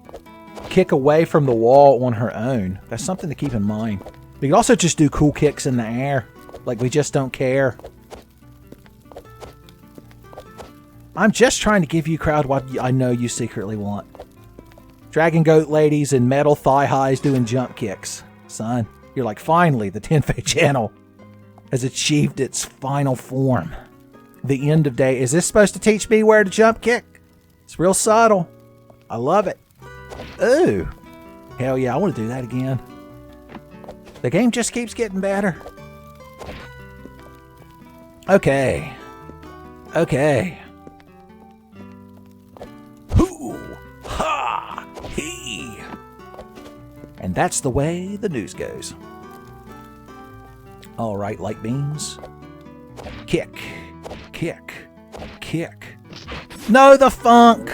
kick away from the wall on her own. That's something to keep in mind. We can also just do cool kicks in the air. Like we just don't care. I'm just trying to give you, crowd, what I know you secretly want. Dragon Goat ladies and metal thigh highs doing jump kicks. Son, you're like, finally, the Tenfey channel has achieved its final form. The end of day. Is this supposed to teach me where to jump kick? It's real subtle. I love it. Ooh. Hell yeah, I want to do that again. The game just keeps getting better. Okay. Okay. Hoo! Ha! He! And that's the way the news goes. All right, light beams. Kick. Kick. Kick. No, the funk!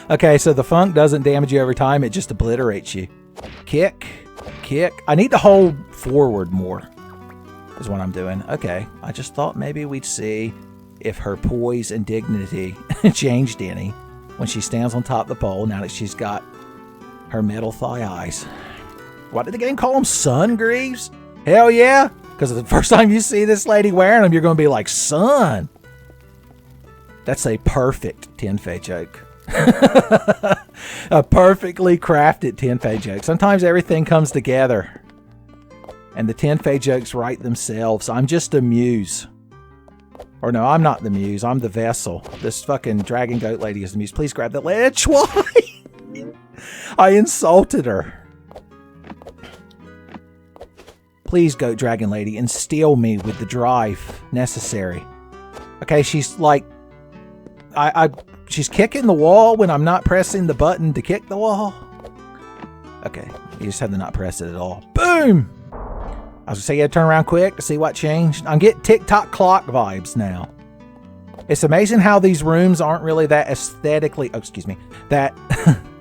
Okay, so the funk doesn't damage you every time. It just obliterates you. Kick. Kick. I need to hold forward more is what I'm doing. Okay, I just thought maybe we'd see if her poise and dignity changed any when she stands on top of the pole now that she's got her metal thigh eyes. What did the game call them? Sun Greaves? Hell yeah! Because the first time you see this lady wearing them, you're going to be like, son. That's a perfect Tenfey joke. A perfectly crafted Tenfey joke. Sometimes everything comes together. And the Tenfey jokes write themselves. I'm just a muse. Or no, I'm not the muse. I'm the vessel. This fucking Dragon Goat lady is the muse. Please grab that ledge. Why? I insulted her. Please, Goat Dragon Lady, instill me with the drive necessary. Okay, she's like... she's kicking the wall when I'm not pressing the button to kick the wall. Okay, you just have to not press it at all. Boom! I was gonna say you had to turn around quick to see what changed. I'm getting TikTok clock vibes now. It's amazing how these rooms aren't really that aesthetically... Oh, excuse me. That...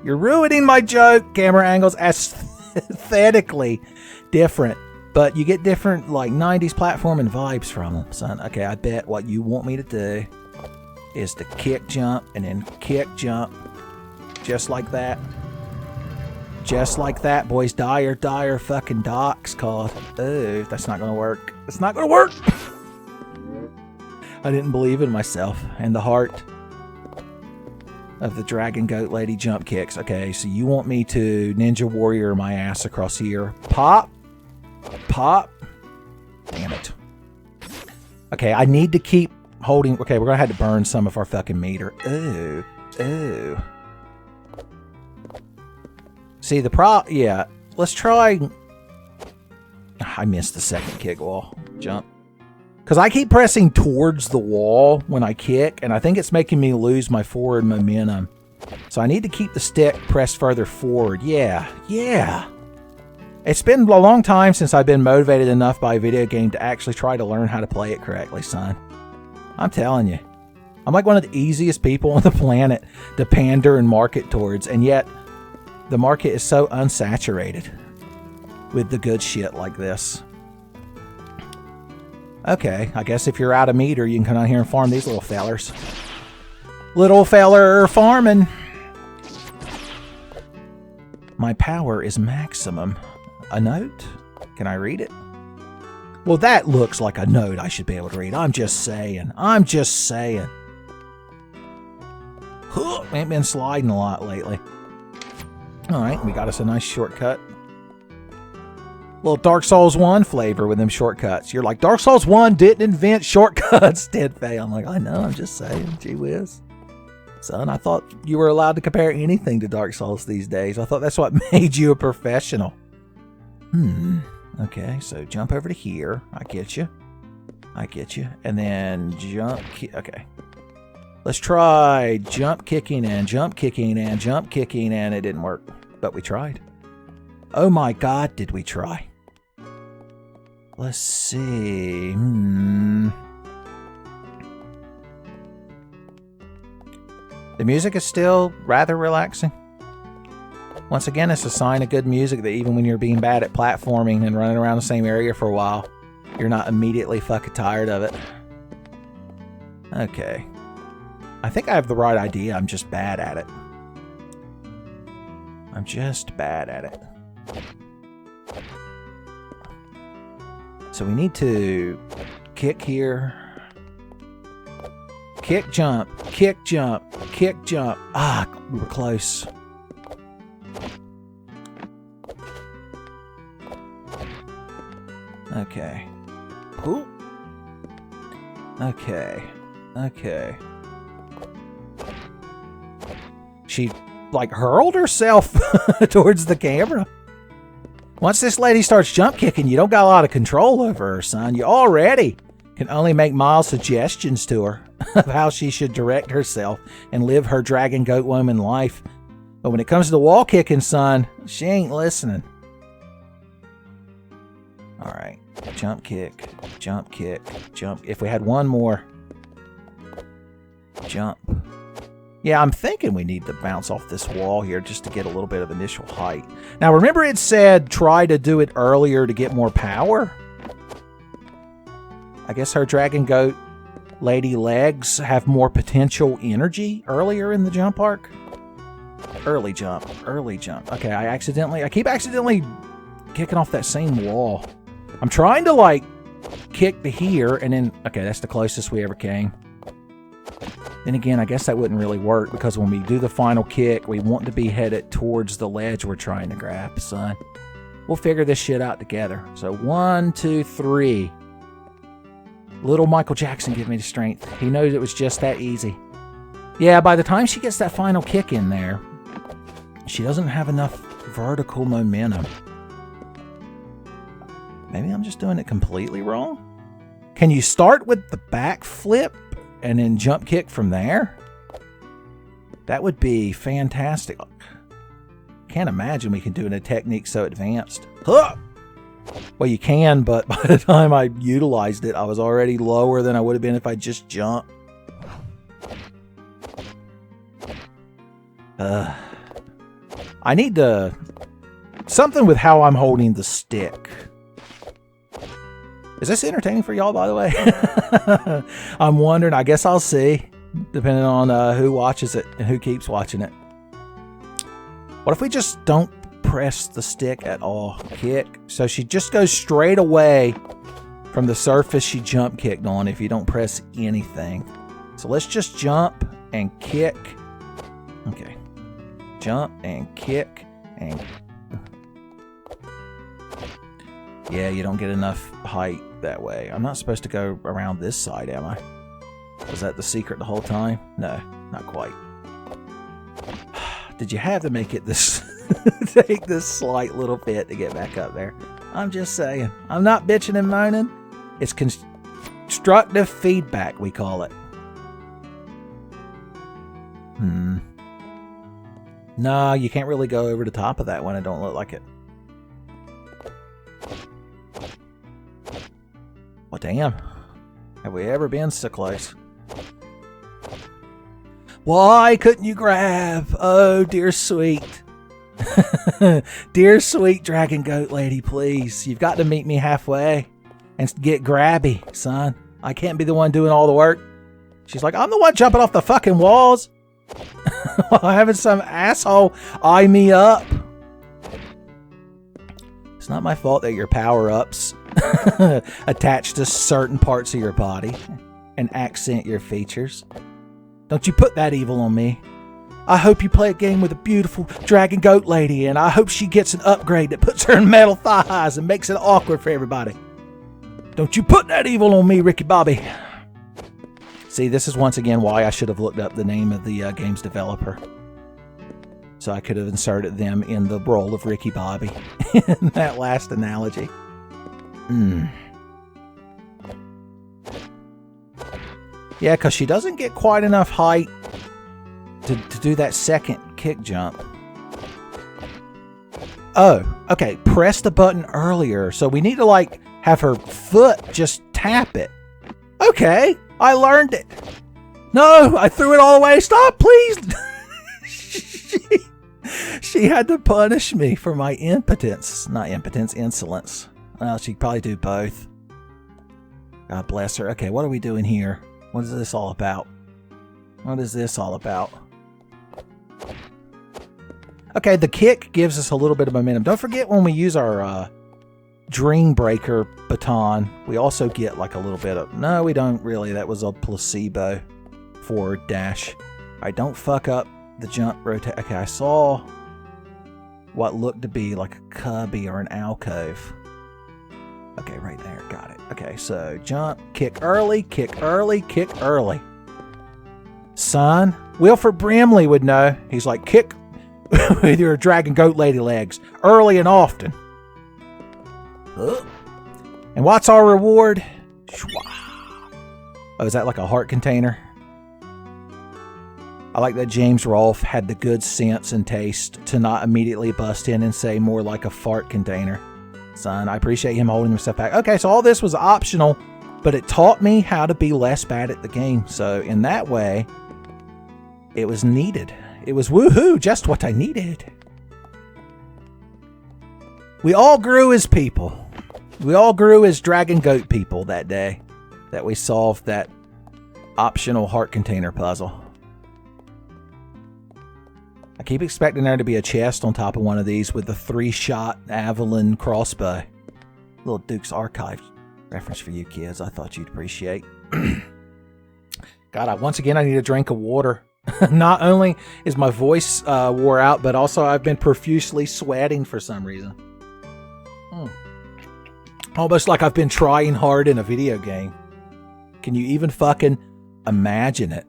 You're ruining my joke, camera angles. Aesthetically different. But you get different, like, 90s platforming vibes from them, son. Okay, I bet what you want me to do is to kick jump and then kick jump. Just like that. Just like that, boys. Dire fucking docks called. Oh, that's not gonna work. It's not gonna work! I didn't believe in myself and the heart of the dragon goat lady jump kicks. Okay, so you want me to ninja warrior my ass across here. Pop. Pop. Damn it. Okay, I need to keep holding. Okay, we're gonna have to burn some of our fucking meter. Ooh. Ooh. See, yeah. Let's try. I missed the second kick wall. Jump. Because I keep pressing towards the wall when I kick, and I think it's making me lose my forward momentum. So I need to keep the stick pressed further forward. Yeah. Yeah. It's been a long time since I've been motivated enough by a video game to actually try to learn how to play it correctly, son. I'm telling you. I'm like one of the easiest people on the planet to pander and market towards, and yet the market is so unsaturated with the good shit like this. Okay, I guess if you're out of meter, you can come out here and farm these little fellers. Little feller farming. My power is maximum. A note? Can I read it? Well, that looks like a note I should be able to read. I'm just saying. I'm just saying. Ain't been sliding a lot lately. Alright, we got us a nice shortcut. Little Dark Souls 1 flavor with them shortcuts. You're like, Dark Souls 1 didn't invent shortcuts, Tenfey. I'm like, I know, I'm just saying. Gee whiz. Son, I thought you were allowed to compare anything to Dark Souls these days. I thought that's what made you a professional. Okay, so jump over to here. I get you. I get you. And then jump. Okay. Let's try jump kicking and jump kicking and jump kicking, and it didn't work. But we tried. Oh my God, did we try? Let's see. The music is still rather relaxing. Once again, it's a sign of good music that even when you're being bad at platforming and running around the same area for a while, you're not immediately fucking tired of it. Okay. I think I have the right idea. I'm just bad at it. I'm just bad at it. So we need to kick here. Kick, jump, kick, jump, kick, jump. Ah, we were close. Okay. Ooh. Okay. Okay. She, like, hurled herself towards the camera. Once this lady starts jump kicking, you don't got a lot of control over her, son. You already can only make mild suggestions to her of how she should direct herself and live her dragon goat woman life. But when it comes to the wall kicking, son, she ain't listening. All right. Jump kick, jump kick, jump. If we had one more. Jump. Yeah, I'm thinking we need to bounce off this wall here just to get a little bit of initial height. Now, remember it said try to do it earlier to get more power? I guess her dragon goat lady legs have more potential energy earlier in the jump arc. Early jump, early jump. Okay, I keep accidentally kicking off that same wall. I'm trying to, like, kick to here and then, okay, that's the closest we ever came. Then again, I guess that wouldn't really work because when we do the final kick, we want to be headed towards the ledge we're trying to grab, son. We'll figure this shit out together. So 1, 2, 3. Little Michael Jackson give me the strength. He knows it was just that easy. Yeah, by the time she gets that final kick in there, she doesn't have enough vertical momentum. Maybe I'm just doing it completely wrong. Can you start with the back flip and then jump kick from there? That would be fantastic. Can't imagine we can do a technique so advanced. Huh! Well, you can, but by the time I utilized it, I was already lower than I would have been if I just jumped. I need to... Something with how I'm holding the stick. Is this entertaining for y'all, by the way? I'm wondering. I guess I'll see, depending on who watches it and who keeps watching it. What if we just don't press the stick at all? Kick. So she just goes straight away from the surface she jump kicked on if you don't press anything. So let's just jump and kick. Okay. Jump and kick and... Yeah, you don't get enough height that way. I'm not supposed to go around this side, am I? Was that the secret the whole time? No, not quite. Did you have to make it this... take this slight little bit to get back up there? I'm just saying. I'm not bitching and moaning. It's constructive feedback, we call it. No, you can't really go over the top of that one. It don't look like it. Well, damn. Have we ever been so close? Why couldn't you grab? Oh, dear sweet. Dear sweet dragon goat lady, please. You've got to meet me halfway and get grabby, son. I can't be the one doing all the work. She's like, I'm the one jumping off the fucking walls. While having some asshole eye me up. It's not my fault that your power-ups attach to certain parts of your body and accent your features. Don't you put that evil on me. I hope you play a game with a beautiful dragon goat lady, and I hope she gets an upgrade that puts her in metal thighs and makes it awkward for everybody. Don't you put that evil on me, Ricky Bobby. See, this is once again why I should have looked up the name of the game's developer. So I could have inserted them in the role of Ricky Bobby in that last analogy. Yeah, because she doesn't get quite enough height to do that second kick jump. Oh, okay. Press the button earlier. So we need to, like, have her foot just tap it. Okay, I learned it. No, I threw it all away. Stop, please. She had to punish me for my impotence. Not impotence, insolence. Well, she'd probably do both. God bless her. Okay, what are we doing here? What is this all about? What is this all about? Okay, the kick gives us a little bit of momentum. Don't forget when we use our Dream Breaker baton, we also get like a little bit of... No, we don't really. That was a placebo forward dash. All right, don't fuck up the jump rotate. Okay, I saw what looked to be like a cubby or an alcove. Okay, right there. Got it. Okay, so jump, kick early, kick early, kick early. Son, Wilford Brimley would know. He's like, kick with your dragon goat lady legs early and often. And what's our reward? Oh, is that like a heart container? I like that James Rolfe had the good sense and taste to not immediately bust in and say more like a fart container. Son, I appreciate him holding himself back. Okay, so all this was optional, but it taught me how to be less bad at the game. So in that way, it was needed. It was woohoo, just what I needed. We all grew as people. We all grew as dragon goat people that day that we solved that optional heart container puzzle. I keep expecting there to be a chest on top of one of these with the 3-shot Avalon crossbow. Little Duke's Archive reference for you kids I thought you'd appreciate. God, once again I need a drink of water. Not only is my voice wore out, but also I've been profusely sweating for some reason. Almost like I've been trying hard in a video game. Can you even fucking imagine it?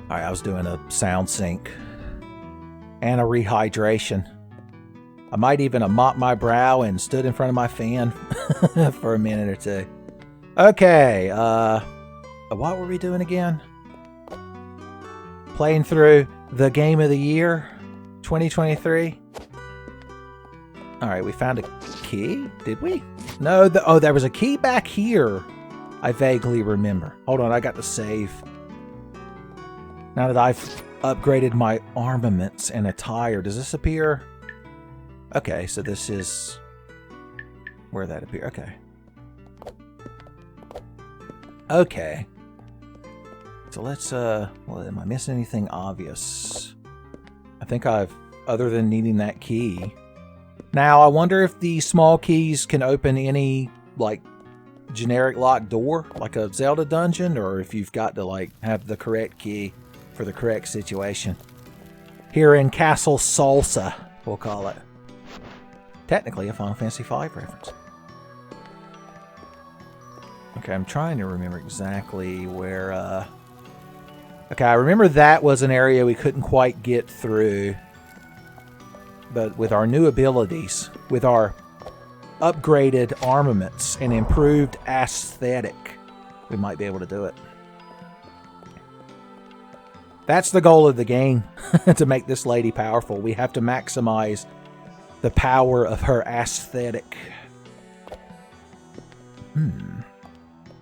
Alright, I was doing a sound sync and a rehydration. I might even have mopped my brow and stood in front of my fan for a minute or two. Okay, what were we doing again? Playing through the game of the year, 2023. Alright, we found a key? Did we? No, oh, there was a key back here. I vaguely remember. Hold on, I got to save. Now that I've upgraded my armaments and attire, does this appear? Okay, so this is where that appears. Okay. Okay. So let's, well, am I missing anything obvious? I think I've, other than needing that key. Now, I wonder if the small keys can open any, like, generic locked door, like a Zelda dungeon, or if you've got to, like, have the correct key for the correct situation. Here in Castle Salsa, we'll call it. Technically a Final Fantasy V reference. Okay, I'm trying to remember exactly where, okay, I remember that was an area we couldn't quite get through. But with our new abilities, with our upgraded armaments and improved Assthetic, we might be able to do it. That's the goal of the game, to make this lady powerful. We have to maximize the power of her Assthetic.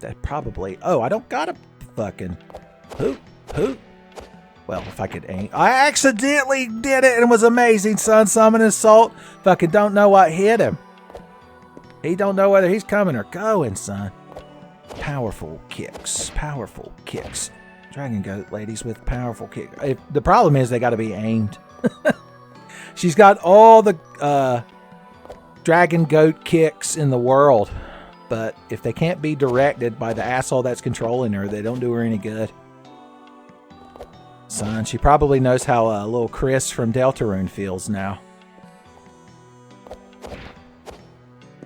That probably... Oh, I don't got a fucking... Who? Well, if I could aim... I accidentally did it and it was amazing, son. Summon Assault. Fucking don't know what hit him. He don't know whether he's coming or going, son. Powerful kicks. Powerful kicks. Dragon Goat ladies with powerful kicks. The problem is they got to be aimed. She's got all the Dragon Goat kicks in the world. But if they can't be directed by the asshole that's controlling her, they don't do her any good. Son, she probably knows how little Chris from Deltarune feels now.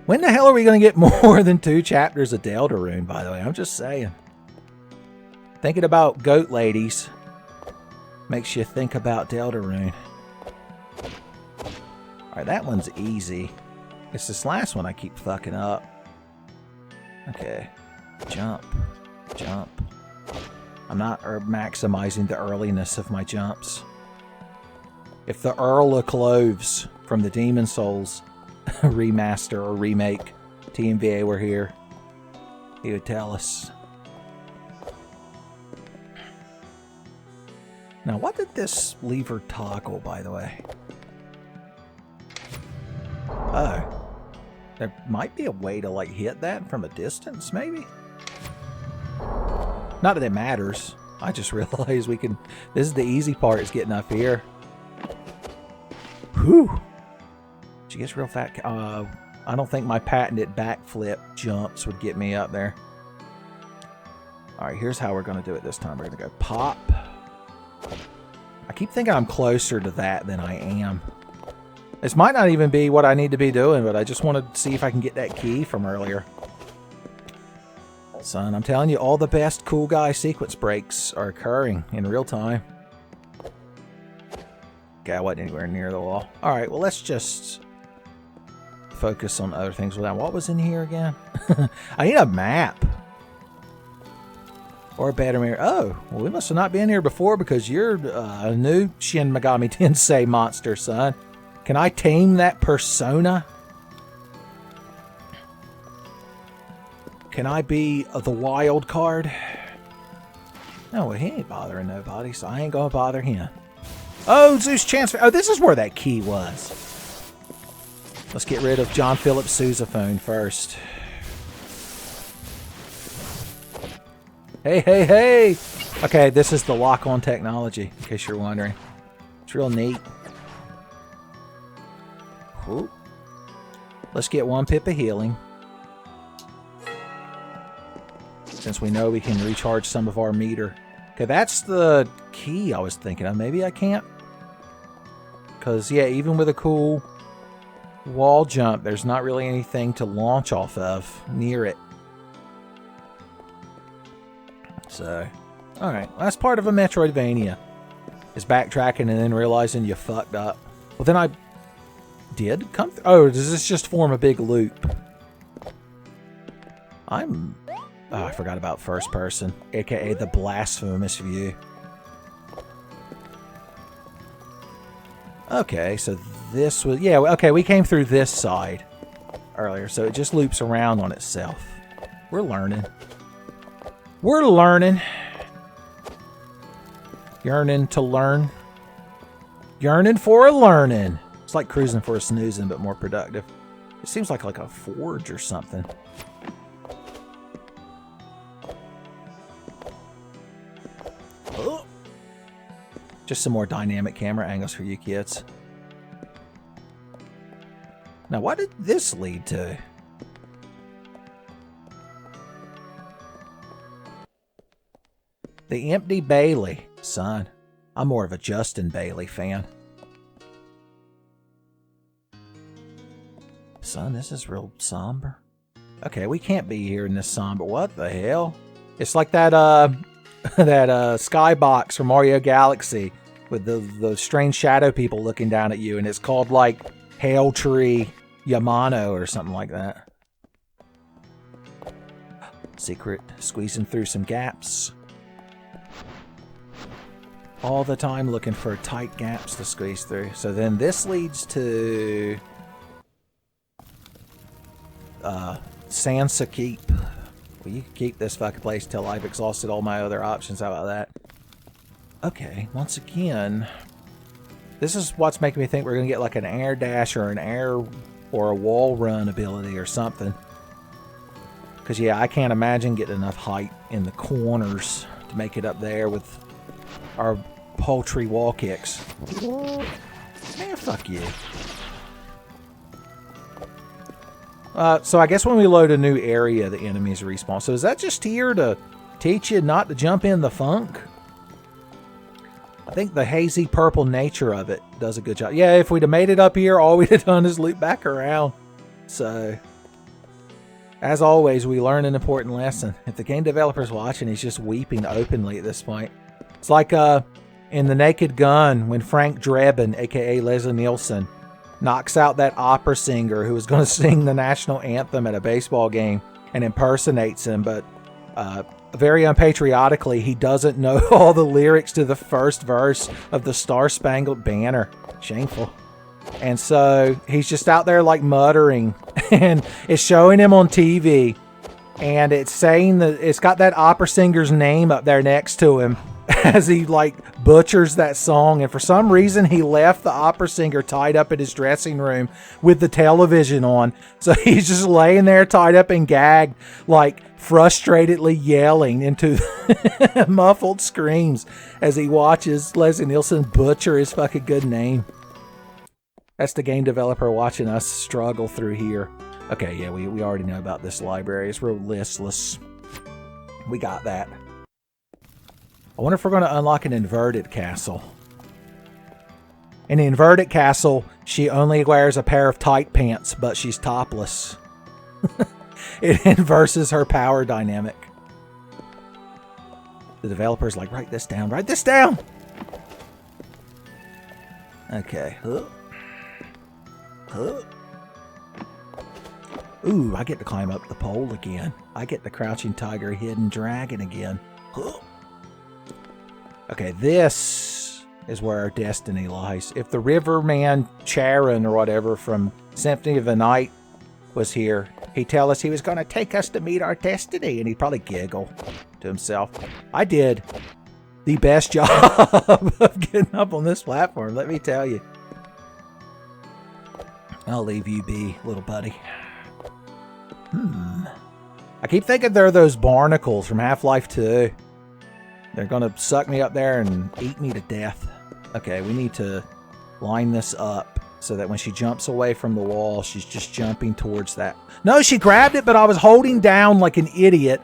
When the hell are we going to get more than 2 chapters of Deltarune, by the way? I'm just saying. Thinking about goat ladies makes you think about Deltarune. Alright, that one's easy. It's this last one I keep fucking up. Okay. Jump. Jump. I'm not maximizing the earliness of my jumps. If the Earl of Cloves from the Demon Souls remaster or remake TMVA were here, he would tell us. Now, what did this lever toggle, by the way? Oh. There might be a way to, like, hit that from a distance, maybe? Not that it matters. I just realized we can... This is the easy part, is getting up here. Whew. She gets real fat. I don't think my patented backflip jumps would get me up there. Alright, here's how we're going to do it this time. We're going to go pop. I keep thinking I'm closer to that than I am. This might not even be what I need to be doing, but I just want to see if I can get that key from earlier. Son, I'm telling you, all the best cool guy sequence breaks are occurring in real time. Okay, I wasn't anywhere near the wall. Alright, well, let's just focus on other things. What was in here again? I need a map. Or a better mirror. Oh, well, we must have not been here before because you're a new Shin Megami Tensei monster, son. Can I tame that persona? Can I be the wild card? No, well, he ain't bothering nobody, so I ain't gonna bother him. Oh, Zeus Chance. Oh, this is where that key was. Let's get rid of John Philip sousaphone first. Hey, hey, hey! Okay, this is the lock-on technology, in case you're wondering. It's real neat. Ooh. Let's get 1 pip of healing. Since we know we can recharge some of our meter. Okay, that's the key I was thinking of. Maybe I can't. Because, yeah, even with a cool wall jump, there's not really anything to launch off of near it. So, alright. Well, that's part of a Metroidvania. Is backtracking and then realizing you fucked up. Well, then I did come through. Oh, does this just form a big loop? Oh, I forgot about first person, aka the blasphemous view. Okay, so this was... Yeah, okay, we came through this side earlier, so it just loops around on itself. We're learning. We're learning. Yearning to learn. Yearning for a learning. It's like cruising for a snoozing, but more productive. It seems like a forge or something. Oh. Just some more dynamic camera angles for you kids. Now, what did this lead to? The Empty Bailey. Son, I'm more of a Justin Bailey fan. Son, this is real somber. Okay, we can't be here in this somber. What the hell? It's like that skybox from Mario Galaxy with the strange shadow people looking down at you, and it's called like Hail Tree Yamano or something like that. Secret, squeezing through some gaps. All the time looking for tight gaps to squeeze through. So then this leads to Sansa Keep. Well, you can keep this fucking place till I've exhausted all my other options. How about that? Okay, once again, this is what's making me think we're going to get like an air dash or an air or a wall run ability or something. Because, yeah, I can't imagine getting enough height in the corners to make it up there with our paltry wall kicks. Man, fuck you. So I guess when we load a new area, the enemies respawn. So is that just here to teach you not to jump in the funk? I think the hazy purple nature of it does a good job. Yeah, if we'd have made it up here, all we'd have done is loop back around. So, as always, we learn an important lesson. If the game developer's watching, he's just weeping openly at this point. It's like in The Naked Gun when Frank Drebin, a.k.a. Leslie Nielsen, knocks out that opera singer who was going to sing the national anthem at a baseball game and impersonates him, but very unpatriotically, he doesn't know all the lyrics to the first verse of the Star Spangled Banner. Shameful. And so he's just out there like muttering, and it's showing him on TV, and it's saying that it's got that opera singer's name up there next to him as he like butchers that song. And for some reason he left the opera singer tied up in his dressing room with the television on, so he's just laying there tied up and gagged, like frustratedly yelling into muffled screams as he watches Leslie Nielsen butcher his fucking good name. That's the game developer watching us struggle through here. Okay, yeah, we already know about this library. It's real listless. We got that. I wonder if we're going to unlock an inverted castle. In the inverted castle, she only wears a pair of tight pants, but she's topless. It inverses her power dynamic. The developer's like, write this down, write this down! Okay. Ooh, I get to climb up the pole again. I get the Crouching Tiger, Hidden Dragon again. Okay, this is where our destiny lies. If the Riverman Charon or whatever from Symphony of the Night was here, he'd tell us he was going to take us to meet our destiny, and he'd probably giggle to himself. I did the best job of getting up on this platform, let me tell you. I'll leave you be, little buddy. I keep thinking they're those barnacles from Half-Life 2. They're going to suck me up there and eat me to death. Okay, we need to line this up so that when she jumps away from the wall, she's just jumping towards that. No, she grabbed it, but I was holding down like an idiot.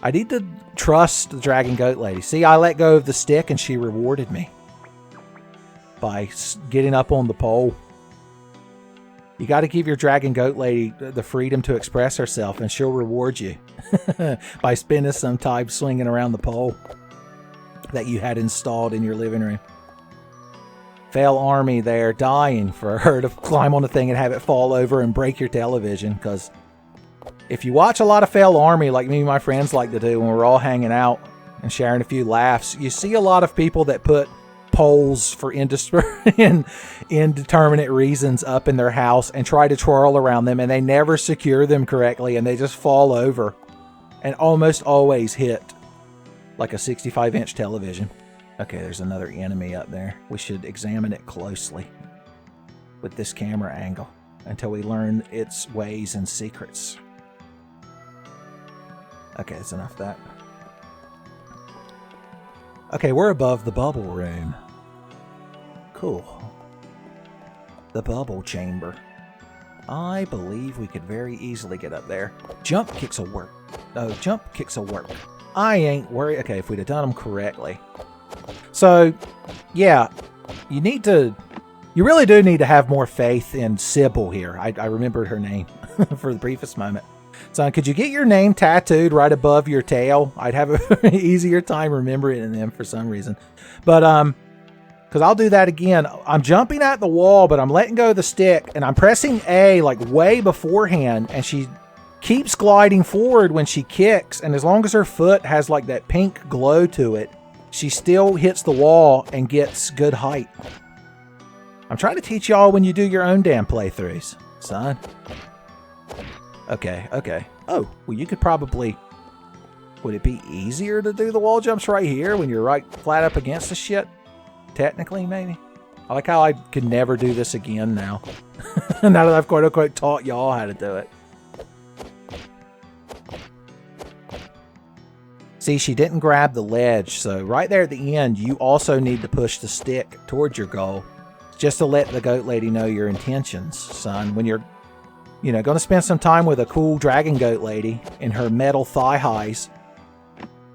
I need to trust the Dragon Goat Lady. See, I let go of the stick and she rewarded me by getting up on the pole. You got to give your Dragon Goat Lady the freedom to express herself, and she'll reward you by spending some time swinging around the pole that you had installed in your living room. Fail Army there, dying for her to climb on the thing and have it fall over and break your television, because if you watch a lot of Fail Army like me and my friends like to do when we're all hanging out and sharing a few laughs, you see a lot of people that put poles for indeterminate reasons up in their house and try to twirl around them, and they never secure them correctly, and they just fall over and almost always hit like a 65-inch television. Okay, there's another enemy up there. We should examine it closely with this camera angle until we learn its ways and secrets. Okay, that's enough of that. Okay, we're above the bubble room. Cool. The bubble chamber. I believe we could very easily get up there. Jump kicks will work. No, jump kicks will work. I ain't worried. Okay, if we'd have done them correctly. So, yeah, you really do need to have more faith in Sybil here. I remembered her name for the briefest moment. Son, could you get your name tattooed right above your tail? I'd have an easier time remembering them for some reason. But, because I'll do that again. I'm jumping at the wall, but I'm letting go of the stick, and I'm pressing A like way beforehand, and she keeps gliding forward when she kicks, and as long as her foot has like that pink glow to it, she still hits the wall and gets good height. I'm trying to teach y'all when you do your own damn playthroughs, son. Okay. Oh, well, you could probably... Would it be easier to do the wall jumps right here when you're right flat up against the shit? Technically, maybe. I like how I could never do this again now. Now that I've quote-unquote taught y'all how to do it. See, she didn't grab the ledge, so right there at the end, you also need to push the stick towards your goal, just to let the goat lady know your intentions, son. When you're, going to spend some time with a cool dragon goat lady in her metal thigh highs,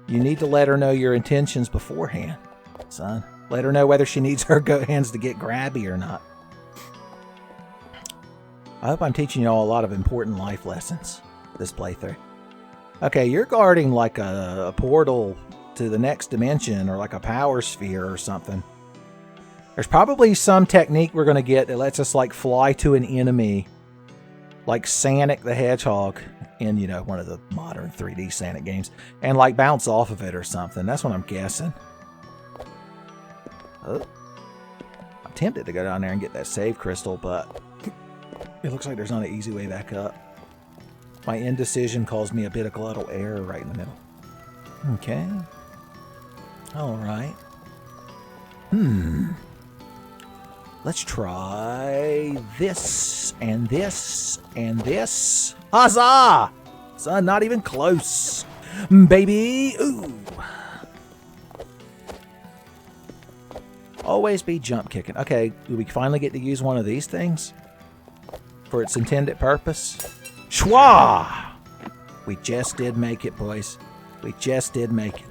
you need to let her know your intentions beforehand, son. Let her know whether she needs her goat hands to get grabby or not. I hope I'm teaching y'all a lot of important life lessons this playthrough. Okay, you're guarding like a portal to the next dimension or like a power sphere or something. There's probably some technique we're going to get that lets us like fly to an enemy like Sonic the Hedgehog in, one of the modern 3D Sonic games and like bounce off of it or something. That's what I'm guessing. Oh. I'm tempted to go down there and get that save crystal, but it looks like there's not an easy way back up. My indecision caused me a bit of glottal error right in the middle. Okay. Alright. Let's try this, and this, and this. Huzzah! Son, not even close. Baby! Ooh! Always be jump kicking. Okay, do we finally get to use one of these things for its intended purpose? Schwa! We just did make it, boys. We just did make it.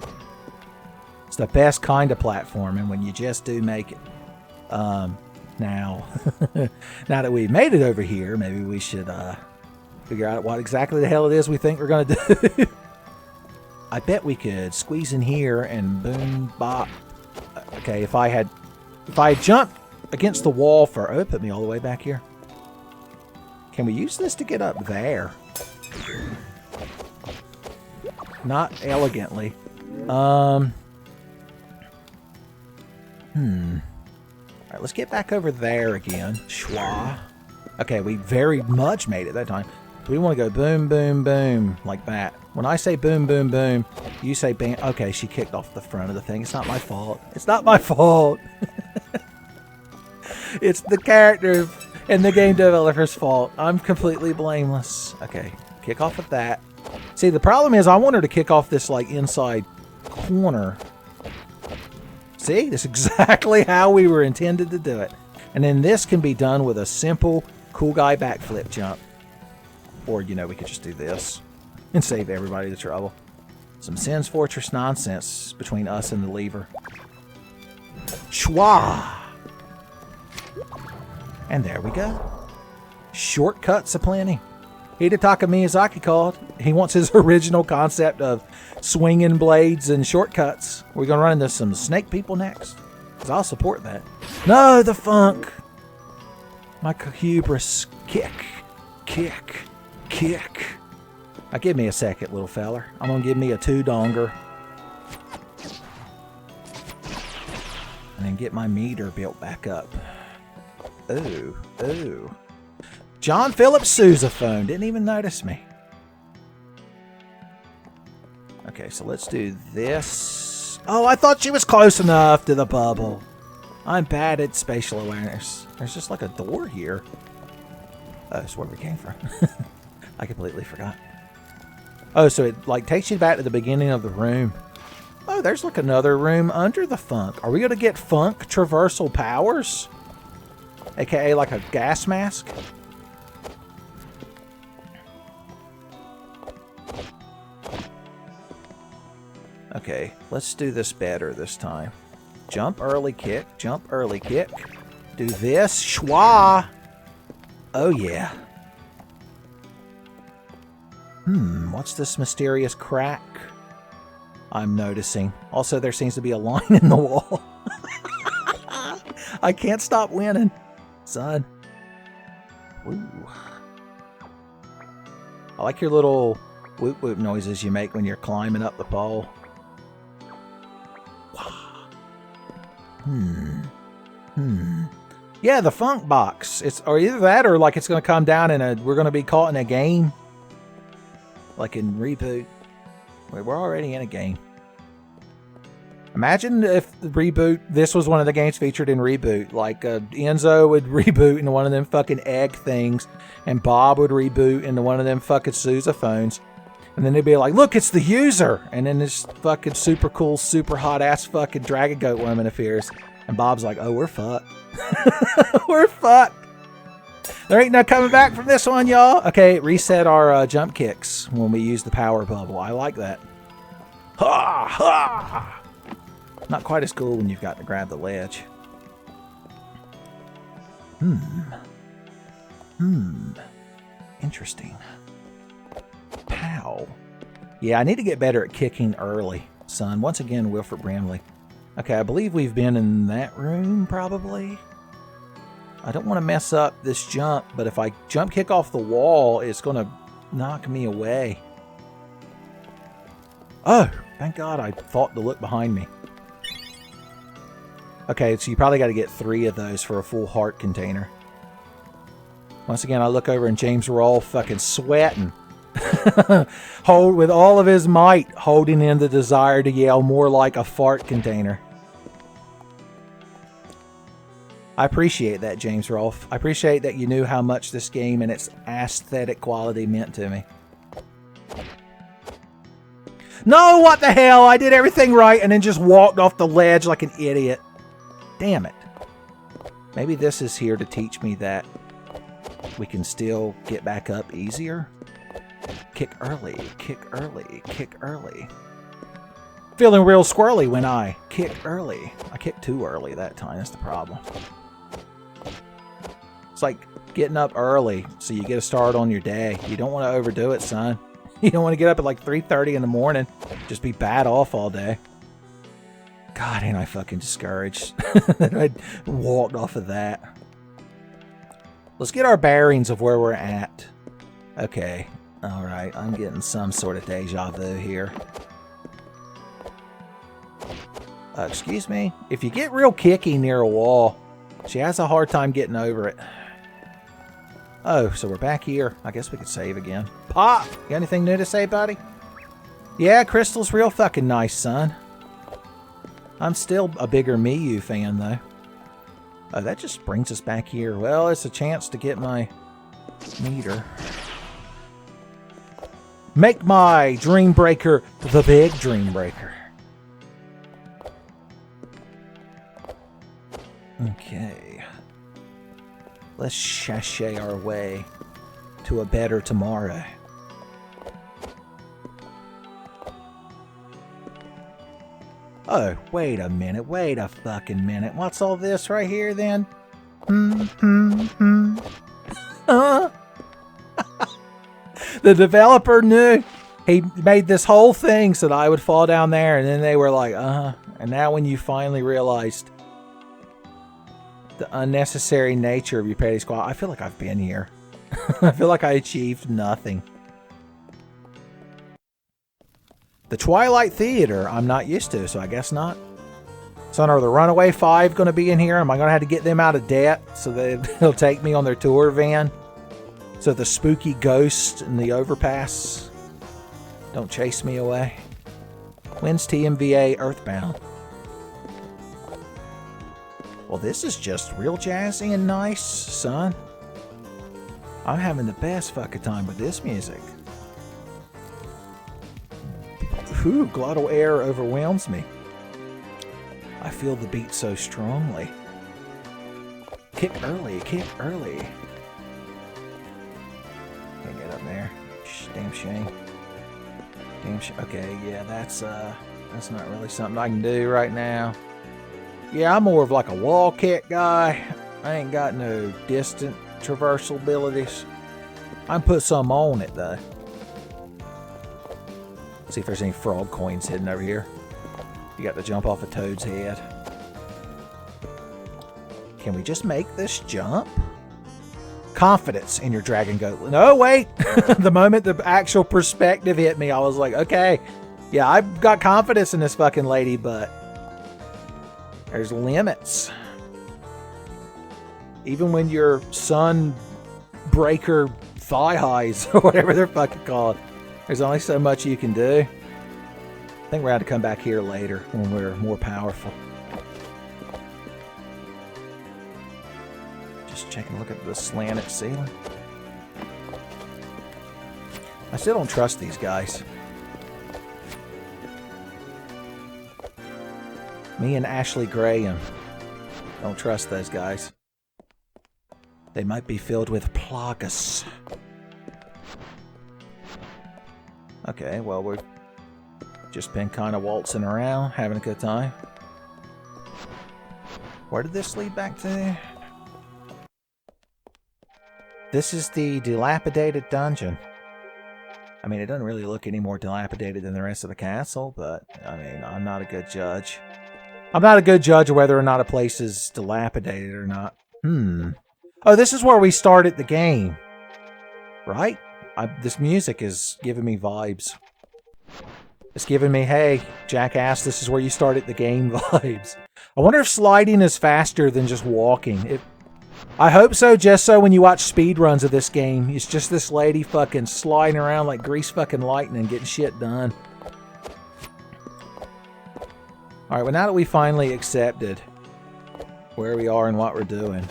It's the best kind of platforming when you just do make it. Now, now that we've made it over here, maybe we should figure out what exactly the hell it is we think we're going to do. I bet we could squeeze in here and boom, bop. Okay, if I jumped against the wall for... Oh, it put me all the way back here. Can we use this to get up there? Not elegantly. Alright, let's get back over there again. Schwa. Okay, we very much made it that time. We want to go boom, boom, boom, like that. When I say boom, boom, boom, you say bam. Okay, she kicked off the front of the thing. It's not my fault. It's not my fault. It's the character and the game developer's fault. I'm completely blameless. Okay, kick off with that. See, the problem is I want her to kick off this, like, inside corner. See? That's exactly how we were intended to do it. And then this can be done with a simple, cool guy backflip jump. Or, we could just do this and save everybody the trouble. Some Sin's Fortress nonsense between us and the lever. Schwa! And there we go. Shortcuts aplenty. Hidetaka Miyazaki called. He wants his original concept of swinging blades and shortcuts. We're going to run into some snake people next. Because I'll support that. No, the funk. My hubris. Kick. Kick. Kick. Now give me a second, little feller. I'm going to give me a 2-donger. And then get my meter built back up. Ooh, ooh. John Phillips sousaphone. Didn't even notice me. Okay, so let's do this. Oh, I thought she was close enough to the bubble. I'm bad at spatial awareness. There's just like a door here. Oh, that's where we came from. I completely forgot. Oh, so it like takes you back to the beginning of the room. Oh, there's like another room under the funk. Are we going to get funk traversal powers? AKA like a gas mask? Okay, let's do this better this time. Jump, early kick. Jump, early kick. Do this. Schwa! Oh, yeah. What's this mysterious crack I'm noticing? Also, there seems to be a line in the wall. I can't stop winning, son. Ooh. I like your little whoop whoop noises you make when you're climbing up the pole. Yeah, the funk box. It's or either that or like it's going to come down and we're going to be caught in a game. Like in Reboot. Wait, we're already in a game. Imagine if the Reboot, this was one of the games featured in Reboot. Like Enzo would reboot into one of them fucking egg things. And Bob would reboot into one of them fucking sousaphones. And then they'd be like, look, it's the user. And then this fucking super cool, super hot ass fucking Dragon Goat woman appears. And Bob's like, oh, we're fucked. We're fucked. There ain't no coming back from this one, y'all. Okay, reset our jump kicks when we use the power bubble. I like that. Ha! Ha! Not quite as cool when you've got to grab the ledge. Interesting. Pow. Yeah, I need to get better at kicking early, son. Once again, Wilfred Bramley. Okay, I believe we've been in that room, probably. I don't want to mess up this jump, but if I jump kick off the wall, it's going to knock me away. Oh, thank God I thought to look behind me. Okay, so you probably got to get 3 of those for a full heart container. Once again, I look over and James Rolfe fucking sweating. Hold with all of his might, holding in the desire to yell more like a fart container. I appreciate that, James Rolfe. I appreciate that you knew how much this game and its aesthetic quality meant to me. No, what the hell? I did everything right and then just walked off the ledge like an idiot. Damn it. Maybe this is here to teach me that we can still get back up easier. Kick early, kick early, kick early. Feeling real squirrely when I kick early. I kicked too early that time. That's the problem. It's like getting up early so you get a start on your day. You don't want to overdo it, son. You don't want to get up at like 3:30 in the morning. Just be bad off all day. God, ain't I fucking discouraged. I walked off of that. Let's get our bearings of where we're at. Okay. Alright, I'm getting some sort of deja vu here. Excuse me? If you get real kicky near a wall, she has a hard time getting over it. Oh, so we're back here. I guess we could save again. Pop! You got anything new to say, buddy? Yeah, Crystal's real fucking nice, son. I'm still a bigger Miyu fan, though. Oh, that just brings us back here. Well, it's a chance to get my meter. Make my Dream Breaker the big Dream Breaker. Okay. Let's sashay our way to a better tomorrow. Oh, wait a minute. Wait a fucking minute. What's all this right here, then? The developer knew. He made this whole thing so that I would fall down there, and then they were like, And now when you finally realized the unnecessary nature of your petty squad, I feel like I've been here. I feel like I achieved nothing. The Twilight Theater, I'm not used to, so I guess not. So are the Runaway 5 going to be in here? Am I going to have to get them out of debt so they'll take me on their tour van? So the spooky ghost and the overpass don't chase me away. When's TMVA Earthbound? Well, this is just real jazzy and nice, son. I'm having the best fucking time with this music. Ooh, glottal air overwhelms me. I feel the beat so strongly. Kick early, kick early. Can't get up there. Damn shame. Damn shame. Okay, yeah, that's not really something I can do right now. Yeah, I'm more of like a wall kick guy. I ain't got no distant traversal abilities. I can put some on it though. See if there's any frog coins hidden over here. You got to jump off a toad's head. Can we just make this jump? Confidence in your dragon goat. No, wait. The moment the actual perspective hit me, I was like, okay. Yeah, I've got confidence in this fucking lady, but there's limits. Even when your sunbreaker thigh highs, or whatever they're fucking called, there's only so much you can do. I think we're going to come back here later when we're more powerful. Just taking a look at the slanted ceiling. I still don't trust these guys. Me and Ashley Graham don't trust those guys. They might be filled with plagas. Okay, well, we've just been kind of waltzing around, having a good time. Where did this lead back to? This is the dilapidated dungeon. I mean, it doesn't really look any more dilapidated than the rest of the castle, but, I mean, I'm not a good judge. I'm not a good judge of whether or not a place is dilapidated or not. Oh, this is where we started the game. Right? This music is giving me vibes. It's giving me, hey, jackass, this is where you started the game vibes. I wonder if sliding is faster than just walking. I hope so, just so when you watch speedruns of this game, it's just this lady fucking sliding around like grease fucking lightning, getting shit done. Alright, well now that we finally accepted where we are and what we're doing.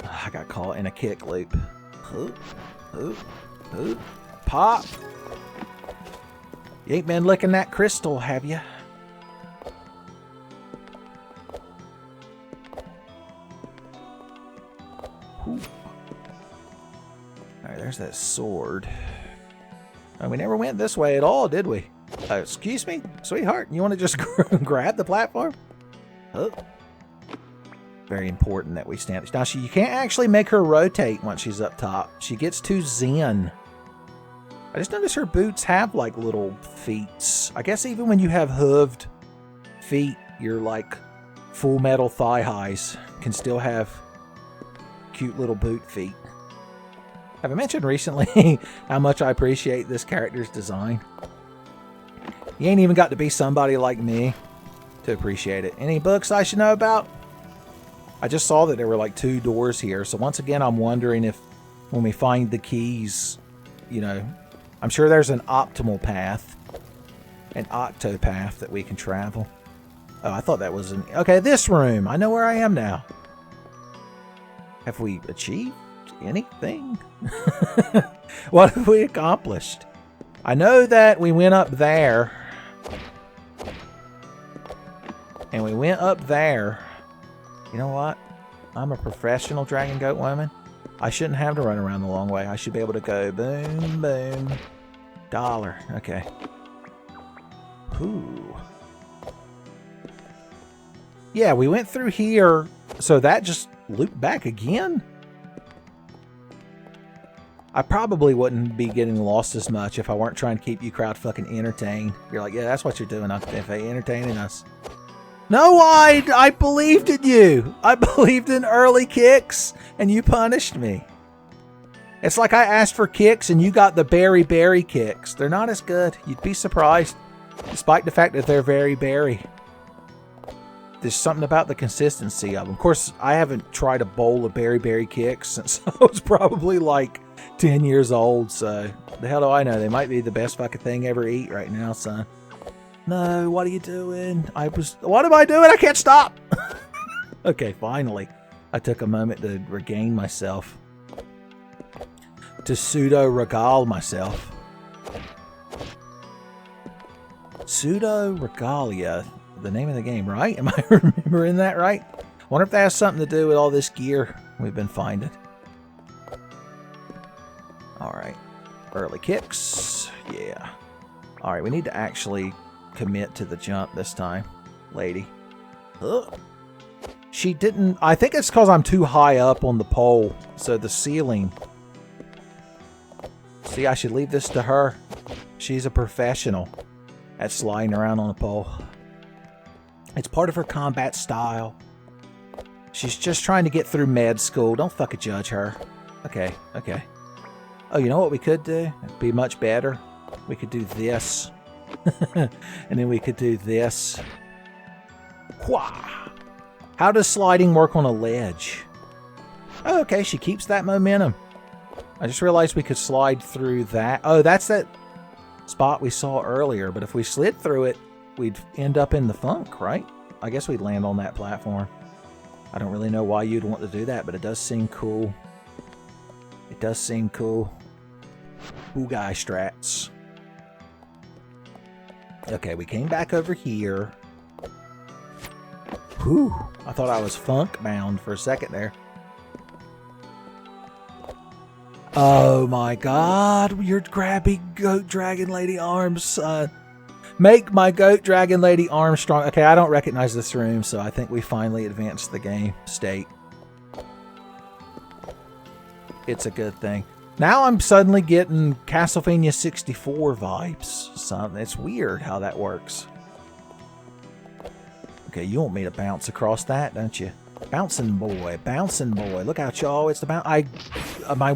I got caught in a kick loop. Pop! You ain't been licking that crystal, have you? Alright, there's that sword. Oh, we never went this way at all, did we? Excuse me, sweetheart, you want to just grab the platform? Oh. Very important that we stand. Now, you can't actually make her rotate once she's up top. She gets too zen. I just noticed her boots have like little feet. I guess even when you have hooved feet, your like full metal thigh highs can still have cute little boot feet. Have I mentioned recently how much I appreciate this character's design? You ain't even got to be somebody like me to appreciate it. Any books I should know about? I just saw that there were like 2 doors here. So once again, I'm wondering if when we find the keys, you know, I'm sure there's an optimal path, an octopath that we can travel. Oh, I thought that was an... Okay, this room. I know where I am now. Have we achieved anything? What have we accomplished? I know that we went up there. And we went up there. You know what? I'm a professional dragon goat woman. I shouldn't have to run around the long way. I should be able to go boom, boom. Dollar. Okay. Ooh. Yeah, we went through here. So that just looped back again? I probably wouldn't be getting lost as much if I weren't trying to keep you crowd fucking entertained. You're like, yeah, that's what you're doing, Tenfey, entertaining us. No, I believed in you. I believed in early kicks, and you punished me. It's like I asked for kicks, and you got the berry kicks. They're not as good. You'd be surprised. Despite the fact that they're very berry. There's something about the consistency of them. Of course, I haven't tried a bowl of berry kicks since I was probably like 10 years old, so the hell do I know? They might be the best fucking thing ever eat right now, son. No, what are you doing? What am I doing? I can't stop! Okay, finally. I took a moment to regain myself. To pseudo-regal myself. Pseudoregalia, the name of the game, right? Am I remembering that right? Wonder if that has something to do with all this gear we've been finding. Alright. Early kicks. Yeah. Alright, we need to actually commit to the jump this time, lady. Ugh. She didn't... I think it's because I'm too high up on the pole, so the ceiling... See, I should leave this to her. She's a professional at sliding around on a pole. It's part of her combat style. She's just trying to get through med school. Don't fucking judge her. Okay, okay. Oh, you know what we could do? It'd be much better. We could do this. And then we could do this. Wah! How does sliding work on a ledge? Oh, okay, she keeps that momentum. I just realized we could slide through that. Oh, that's that spot we saw earlier. But if we slid through it, we'd end up in the funk, right? I guess we'd land on that platform. I don't really know why you'd want to do that, but it does seem cool. It does seem cool. Ooh, guy strats. Okay, we came back over here. Whew, I thought I was funk bound for a second there. Oh my god, you're grabbing goat dragon lady arms, son. Make my goat dragon lady arms strong. Okay, I don't recognize this room, so I think we finally advanced the game state. It's a good thing. Now I'm suddenly getting Castlevania 64 vibes. Something. It's weird how that works. Okay, you want me to bounce across that, don't you? Bouncing boy, bouncing boy. Look out, y'all. It's the bounce.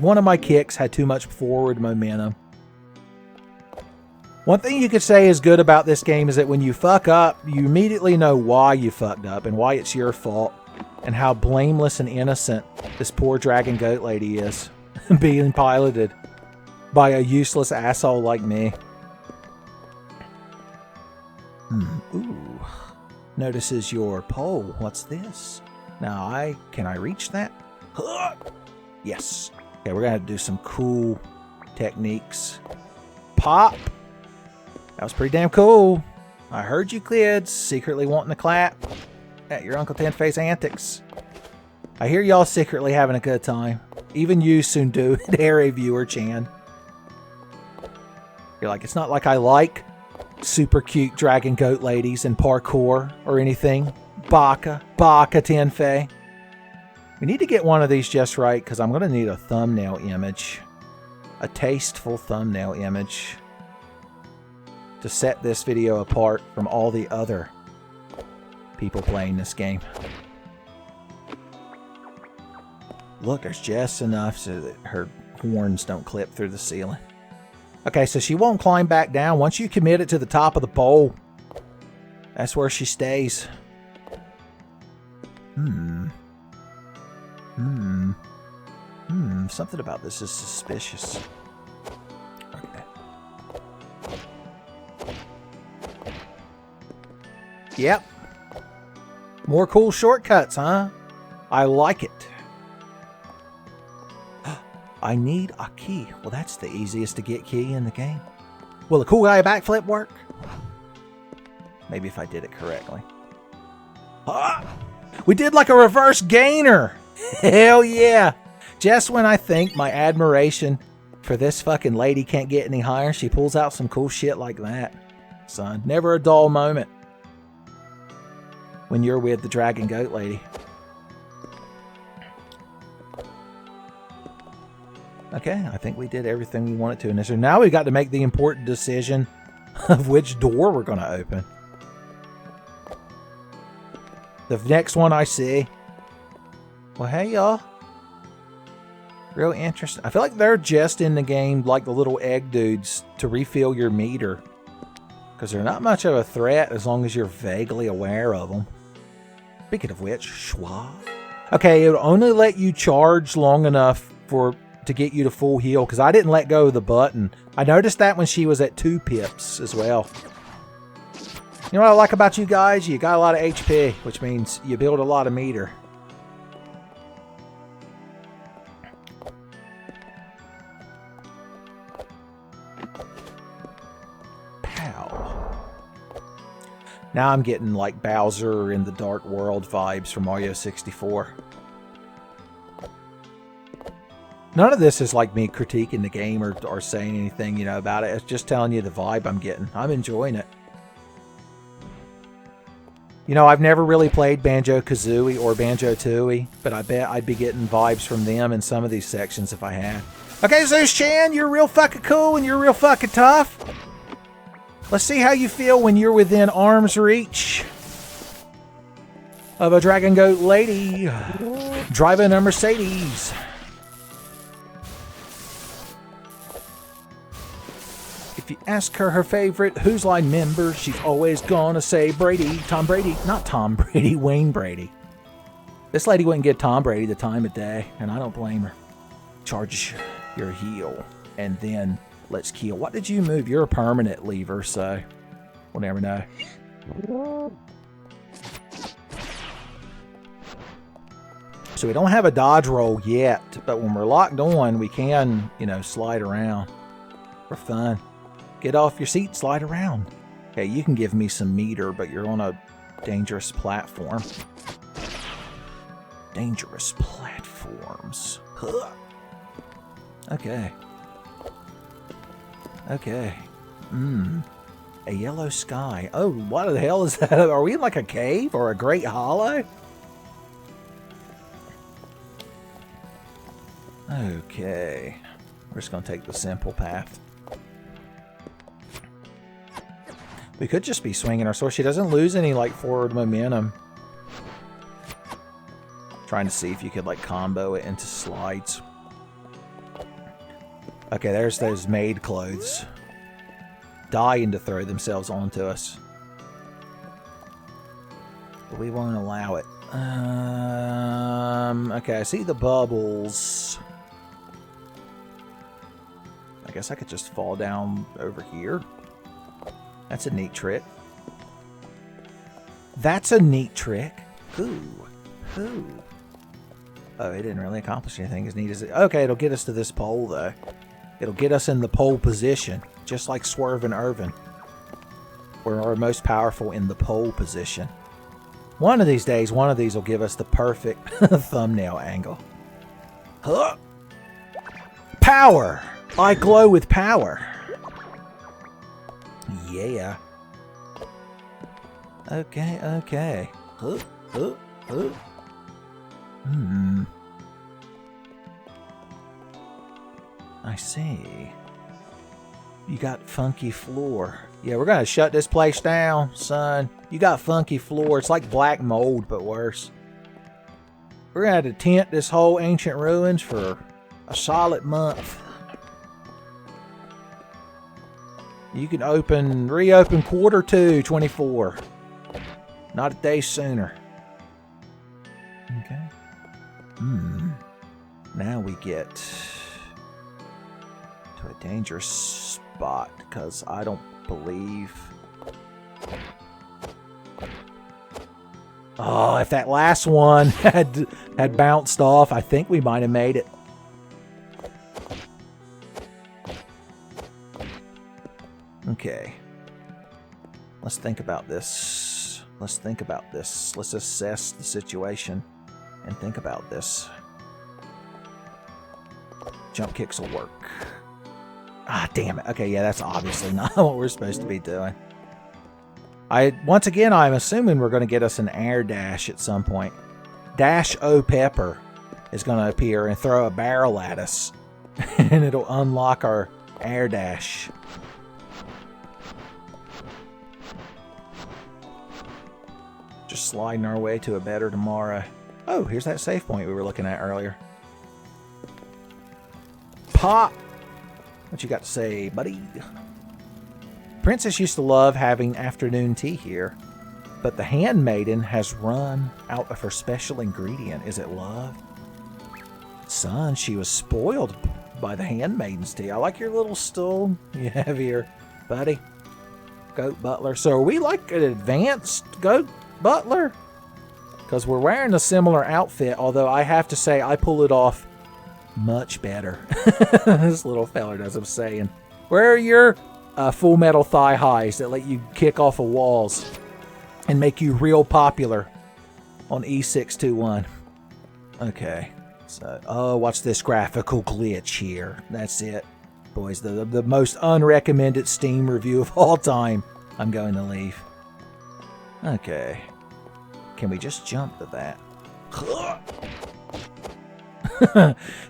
One of my kicks had too much forward momentum. One thing you could say is good about this game is that when you fuck up, you immediately know why you fucked up and why it's your fault and how blameless and innocent this poor dragon goat lady is being piloted by a useless asshole like me. Ooh. Notices your pole. What's this? Now can I reach that? Yes. Okay, we're gonna have to do some cool techniques. Pop. That was pretty damn cool. I heard you kids secretly wanting to clap at your Uncle Tenfey's antics. I hear y'all secretly having a good time. Even you, Sundu, Dairy Viewer Chan. You're like, it's not like I like super cute dragon goat ladies and parkour or anything. Baka Tenfey. We need to get one of these just right because I'm going to need a thumbnail image. A tasteful thumbnail image. To set this video apart from all the other people playing this game. Look, there's just enough so that her horns don't clip through the ceiling. Okay, so she won't climb back down. Once you commit it to the top of the pole, that's where she stays. Something about this is suspicious. Yep. More cool shortcuts, huh? I like it. I need a key. Well, that's the easiest to get key in the game. Will a cool guy backflip work? Maybe if I did it correctly. We did like a reverse gainer. Hell yeah. Just when I think my admiration for this fucking lady can't get any higher, she pulls out some cool shit like that. Son, never a dull moment when you're with the dragon goat lady. Okay, I think we did everything we wanted to in this. So now we got to make the important decision of which door we're going to open. The next one I see. Well, hey, y'all. Real interesting. I feel like they're just in the game like the little egg dudes to refill your meter. because they're not much of a threat as long as you're vaguely aware of them. Speaking of which, schwa. Okay, it'll only let you charge long enough to get you to full heal, because I didn't let go of the button. I noticed that when she was at 2 pips as well. You know what I like about you guys? You got a lot of HP, which means you build a lot of meter. Pow. Now I'm getting like Bowser in the Dark World vibes from Mario 64. None of this is like me critiquing the game or saying anything, you know, about it. It's just telling you the vibe I'm getting. I'm enjoying it. You know, I've never really played Banjo-Kazooie or Banjo-Tooie, but I bet I'd be getting vibes from them in some of these sections if I had. Okay, Zeus-chan, you're real fucking cool and you're real fucking tough. Let's see how you feel when you're within arm's reach of a Dragon Goat lady driving a Mercedes. If you ask her favorite Who's Line member, she's always gonna say Brady. Tom Brady. Not Tom Brady, Wayne Brady. This lady wouldn't give Tom Brady the time of day, and I don't blame her. Charge your heal, and then let's kill. What did you move? You're a permanent lever, so we'll never know. So we don't have a dodge roll yet, but when we're locked on, we can, you know, slide around for fun. Get off your seat, slide around. Okay, you can give me some meter, but you're on a dangerous platform. Dangerous platforms. Huh. Okay. Okay. A yellow sky. Oh, what the hell is that? Are we in like a cave or a great hollow? Okay. We're just going to take the simple path. We could just be swinging our sword. She doesn't lose any, like, forward momentum. Trying to see if you could, like, combo it into slides. Okay, there's those maid clothes. Dying to throw themselves onto us. But we won't allow it. Okay, I see the bubbles. I guess I could just fall down over here. That's a neat trick. That's a neat trick. Ooh. Oh, it didn't really accomplish anything as neat as it... Okay, it'll get us to this pole, though. It'll get us in the pole position, just like Swerve and Irvin. We're most powerful in the pole position. One of these days, one of these will give us the perfect thumbnail angle. Huh. Power! I glow with power. Yeah. Okay. I see. You got funky floor. Yeah, we're gonna shut this place down, son. You got funky floor. It's like black mold, but worse. We're gonna have to tent this whole ancient ruins for a solid month. You can reopen Q2 24. Not a day sooner. Okay. Now we get to a dangerous spot because I don't believe. Oh, if that last one had bounced off, I think we might have made it. Okay. Let's think about this. Let's assess the situation and think about this. Jump kicks will work. Ah, damn it. Okay, yeah, that's obviously not what we're supposed to be doing. Once again, I'm assuming we're going to get us an air dash at some point. Dash O Pepper is going to appear and throw a barrel at us. And it'll unlock our air dash. Just sliding our way to a better tomorrow. Oh, here's that save point we were looking at earlier. Pop! What you got to say, buddy? Princess used to love having afternoon tea here, but the handmaiden has run out of her special ingredient. Is it love? Son, she was spoiled by the handmaiden's tea. I like your little stool you have here, buddy. Goat butler. So are we like an advanced goat butler? Because we're wearing a similar outfit, although I have to say I pull it off much better. This little fella does, I'm saying. Where are your full metal thigh highs that let you kick off of walls and make you real popular on E621? Okay. So, oh, watch this graphical glitch here. That's it. Boys, the most unrecommended Steam review of all time. I'm going to leave. Okay. Can we just jump to that?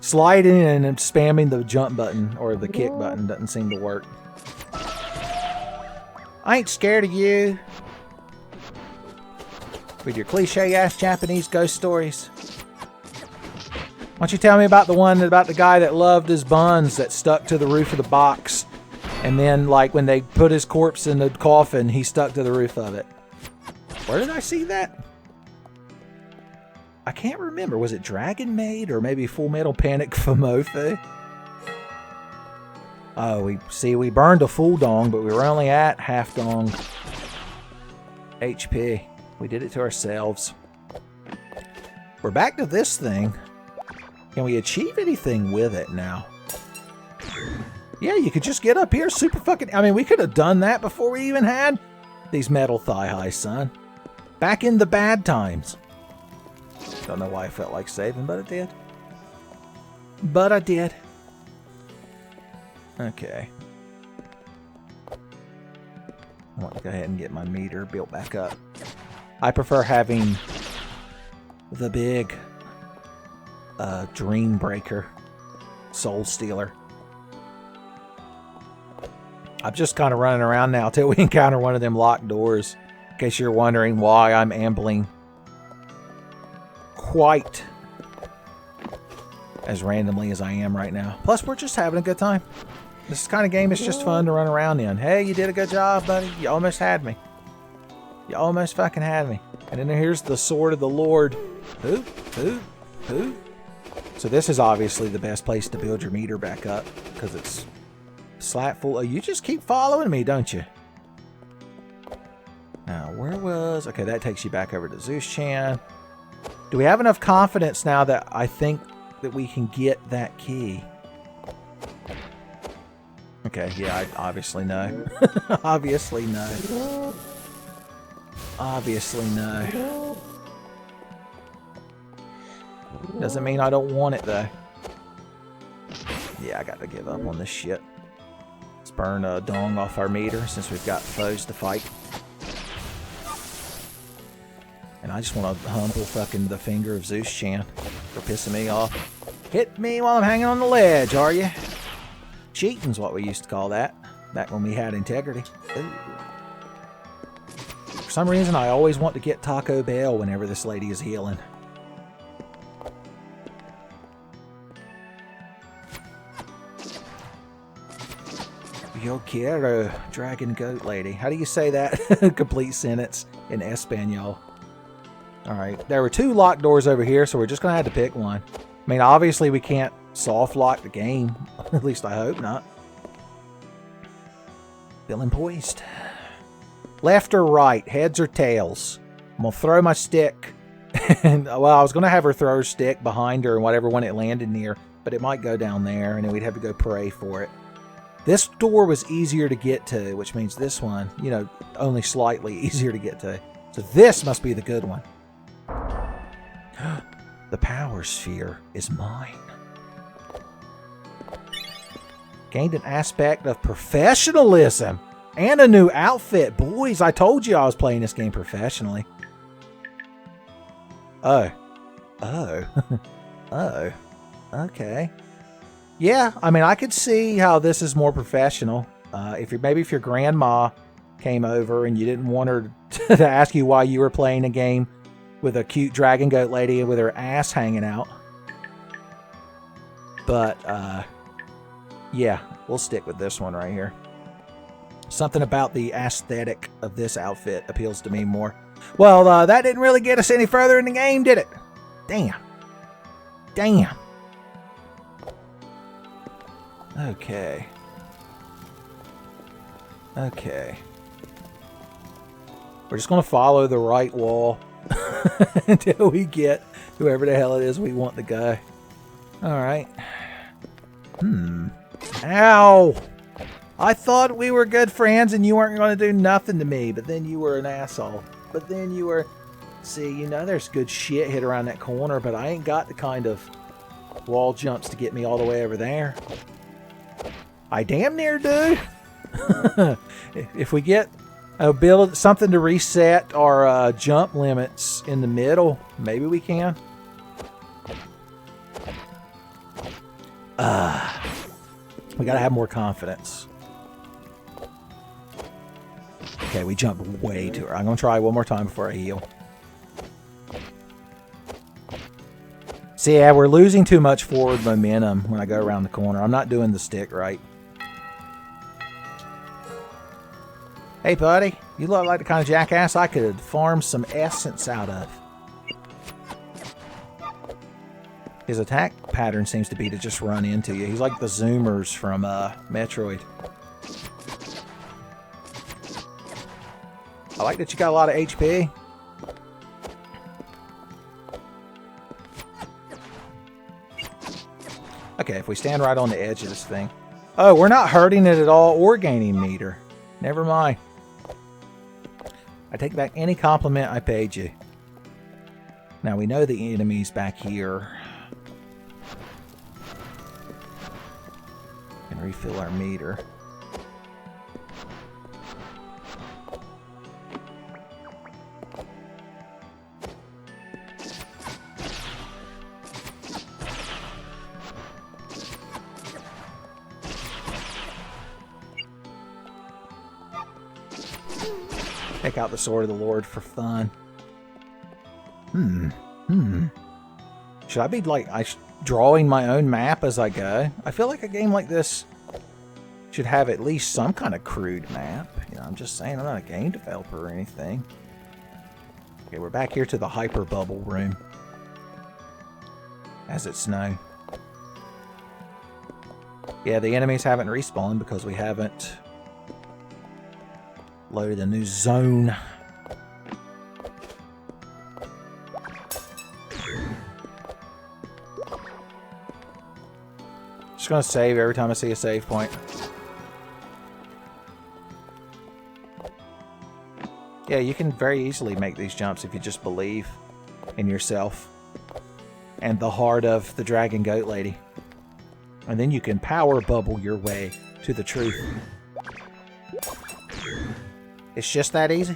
Sliding and spamming the jump button or the kick button doesn't seem to work. I ain't scared of you. With your cliche-ass Japanese ghost stories. Why don't you tell me about the one about the guy that loved his buns that stuck to the roof of the box, and then like when they put his corpse in the coffin, he stuck to the roof of it. Where did I see that? I can't remember. Was it Dragon Maid or maybe Full Metal Panic Famofu? Oh, we burned a full dong, but we were only at half dong HP. We did it to ourselves. We're back to this thing. Can we achieve anything with it now? Yeah, you could just get up here super fucking... I mean, we could have done that before we even had these metal thigh highs, son. Back in the bad times. Don't know why I felt like saving, but I did. But I did. Okay. I want to go ahead and get my meter built back up. I prefer having the big... Dream Breaker, Soul Stealer. I'm just kind of running around now till we encounter one of them locked doors. In case you're wondering why I'm ambling quite as randomly as I am right now. Plus, we're just having a good time. This kind of game is just fun to run around in. Hey, you did a good job, buddy. You almost had me. You almost fucking had me. And then here's the Sword of the Lord. Who? So this is obviously the best place to build your meter back up, because it's slap full. Oh, you just keep following me, don't you? Now, where was... Okay, that takes you back over to Zeus-chan. Do we have enough confidence now that I think that we can get that key? Okay, yeah, I obviously know. Obviously no. Obviously no. Doesn't mean I don't want it, though. Yeah, I got to give up on this shit. Let's burn a dong off our meter since we've got foes to fight. And I just want to humble fucking the finger of Zeus-chan for pissing me off. Hit me while I'm hanging on the ledge, are you? Cheating's what we used to call that, back when we had integrity. Ooh. For some reason, I always want to get Taco Bell whenever this lady is healing. Yo quiero, dragon goat lady. How do you say that? Complete sentence in Espanol. Alright, there were two locked doors over here, so we're just going to have to pick one. I mean, obviously we can't soft lock the game. At least I hope not. Feeling poised. Left or right? Heads or tails? I'm going to throw my stick. And, well, I was going to have her throw her stick behind her and whatever one it landed near, but it might go down there, and then we'd have to go pray for it. This door was easier to get to, which means this one, you know, only slightly easier to get to. So this must be the good one. The power sphere is mine. Gained an aspect of professionalism and a new outfit. Boys, I told you I was playing this game professionally. Oh. Oh. Okay. Yeah, I mean, I could see how this is more professional. If your grandma came over and you didn't want her to ask you why you were playing a game with a cute dragon goat lady with her ass hanging out. But, yeah, we'll stick with this one right here. Something about the aesthetic of this outfit appeals to me more. Well, that didn't really get us any further in the game, did it? Damn. Damn. Okay. Okay. We're just going to follow the right wall until we get whoever the hell it is we want to go. Alright. Ow! I thought we were good friends and you weren't going to do nothing to me, but then you were an asshole. But then you were... See, you know there's good shit hid around that corner, but I ain't got the kind of wall jumps to get me all the way over there. I damn near do. If we get something to reset our jump limits in the middle, maybe we can. We gotta have more confidence. Okay, we jumped way too early. I'm gonna try one more time before I heal. See, yeah, we're losing too much forward momentum when I go around the corner. I'm not doing the stick right. Hey, buddy. You look like the kind of jackass I could farm some essence out of. His attack pattern seems to be to just run into you. He's like the Zoomers from Metroid. I like that you got a lot of HP. Okay, if we stand right on the edge of this thing. Oh, we're not hurting it at all or gaining meter. Never mind. I take back any compliment I paid you. Now we know the enemy's back here. And refill our meter. Take out the Sword of the Lord for fun. Should I be like drawing my own map as I go? I feel like a game like this should have at least some kind of crude map. You know, I'm just saying, I'm not a game developer or anything. Okay, we're back here to the hyper bubble room. As it's known. Yeah, the enemies haven't respawned because we haven't loaded a new zone. Just gonna save every time I see a save point. Yeah, you can very easily make these jumps if you just believe in yourself and the heart of the dragon goat lady. And then you can power bubble your way to the truth. It's just that easy.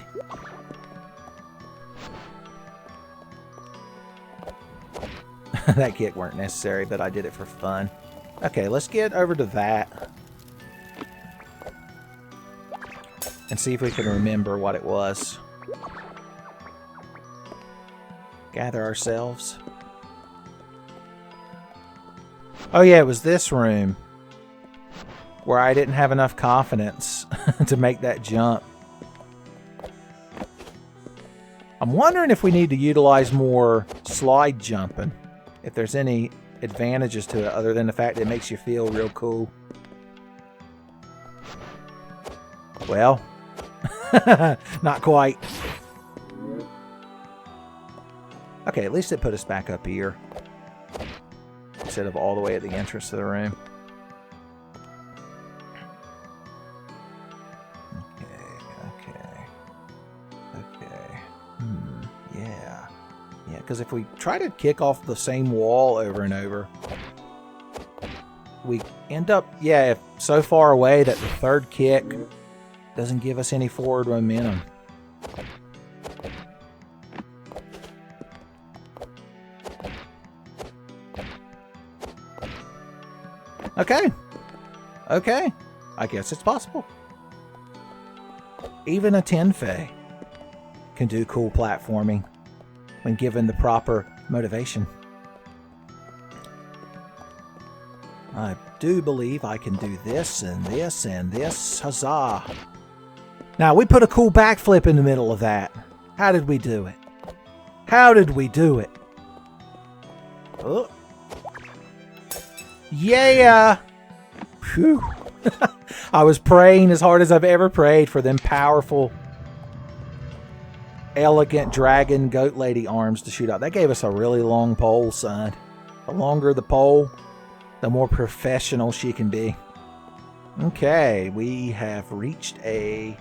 That kick weren't necessary, but I did it for fun. Okay, let's get over to that. And see if we can remember what it was. Gather ourselves. Oh yeah, it was this room. Where I didn't have enough confidence to make that jump. I'm wondering if we need to utilize more slide jumping. If there's any advantages to it other than the fact that it makes you feel real cool. Well, not quite. Okay, at least it put us back up here. Instead of all the way at the entrance to the room. Because if we try to kick off the same wall over and over, we end up, so far away that the third kick doesn't give us any forward momentum. Okay. Okay. I guess it's possible. Even a Tenfey can do cool platforming when given the proper motivation. I do believe I can do this and this and this. Huzzah! Now, we put a cool backflip in the middle of that. How did we do it? How did we do it? Oh. Yeah! Phew. I was praying as hard as I've ever prayed for them powerful, elegant dragon goat lady arms to shoot out. That gave us a really long pole, son. The longer the pole, the more professional she can be. Okay, we have reached a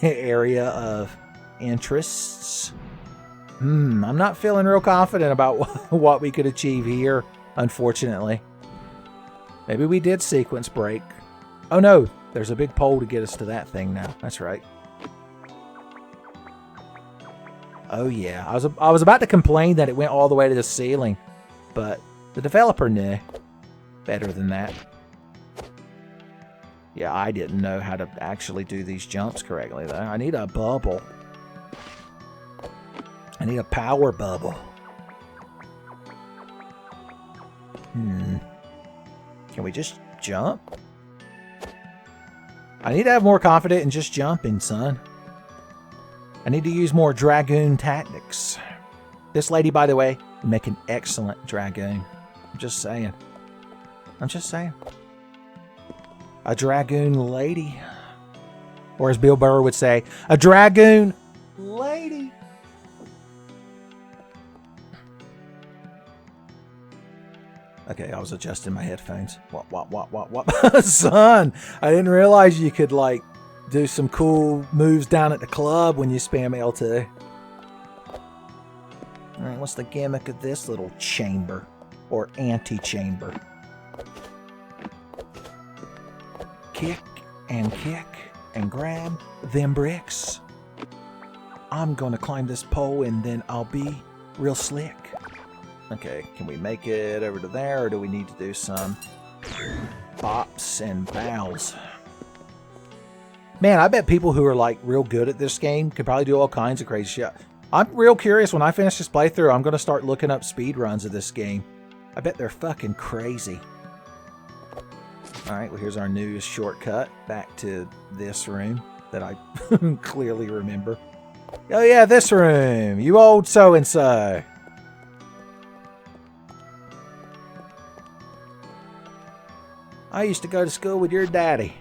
area of interests. I'm not feeling real confident about what we could achieve here, unfortunately. Maybe we did sequence break. Oh no, there's a big pole to get us to that thing now. That's right. Oh yeah, I was about to complain that it went all the way to the ceiling, but the developer knew better than that. Yeah, I didn't know how to actually do these jumps correctly though. I need a bubble. I need a power bubble. Can we just jump? I need to have more confidence in just jumping, son. I need to use more dragoon tactics. This lady, by the way, would make an excellent dragoon. I'm just saying. I'm just saying. A dragoon lady. Or as Bill Burr would say, a dragoon lady. Okay, I was adjusting my headphones. What? Son, I didn't realize you could, like, do some cool moves down at the club when you spam L2. Alright, what's the gimmick of this little chamber? Or anti-chamber? Kick and grab them bricks. I'm gonna climb this pole and then I'll be real slick. Okay, can we make it over to there, or do we need to do some bops and bows? Man, I bet people who are like real good at this game could probably do all kinds of crazy shit. I'm real curious. When I finish this playthrough, I'm going to start looking up speed runs of this game. I bet they're fucking crazy. Alright, well here's our new shortcut back to this room that I clearly remember. Oh yeah, this room! You old so-and-so! I used to go to school with your daddy.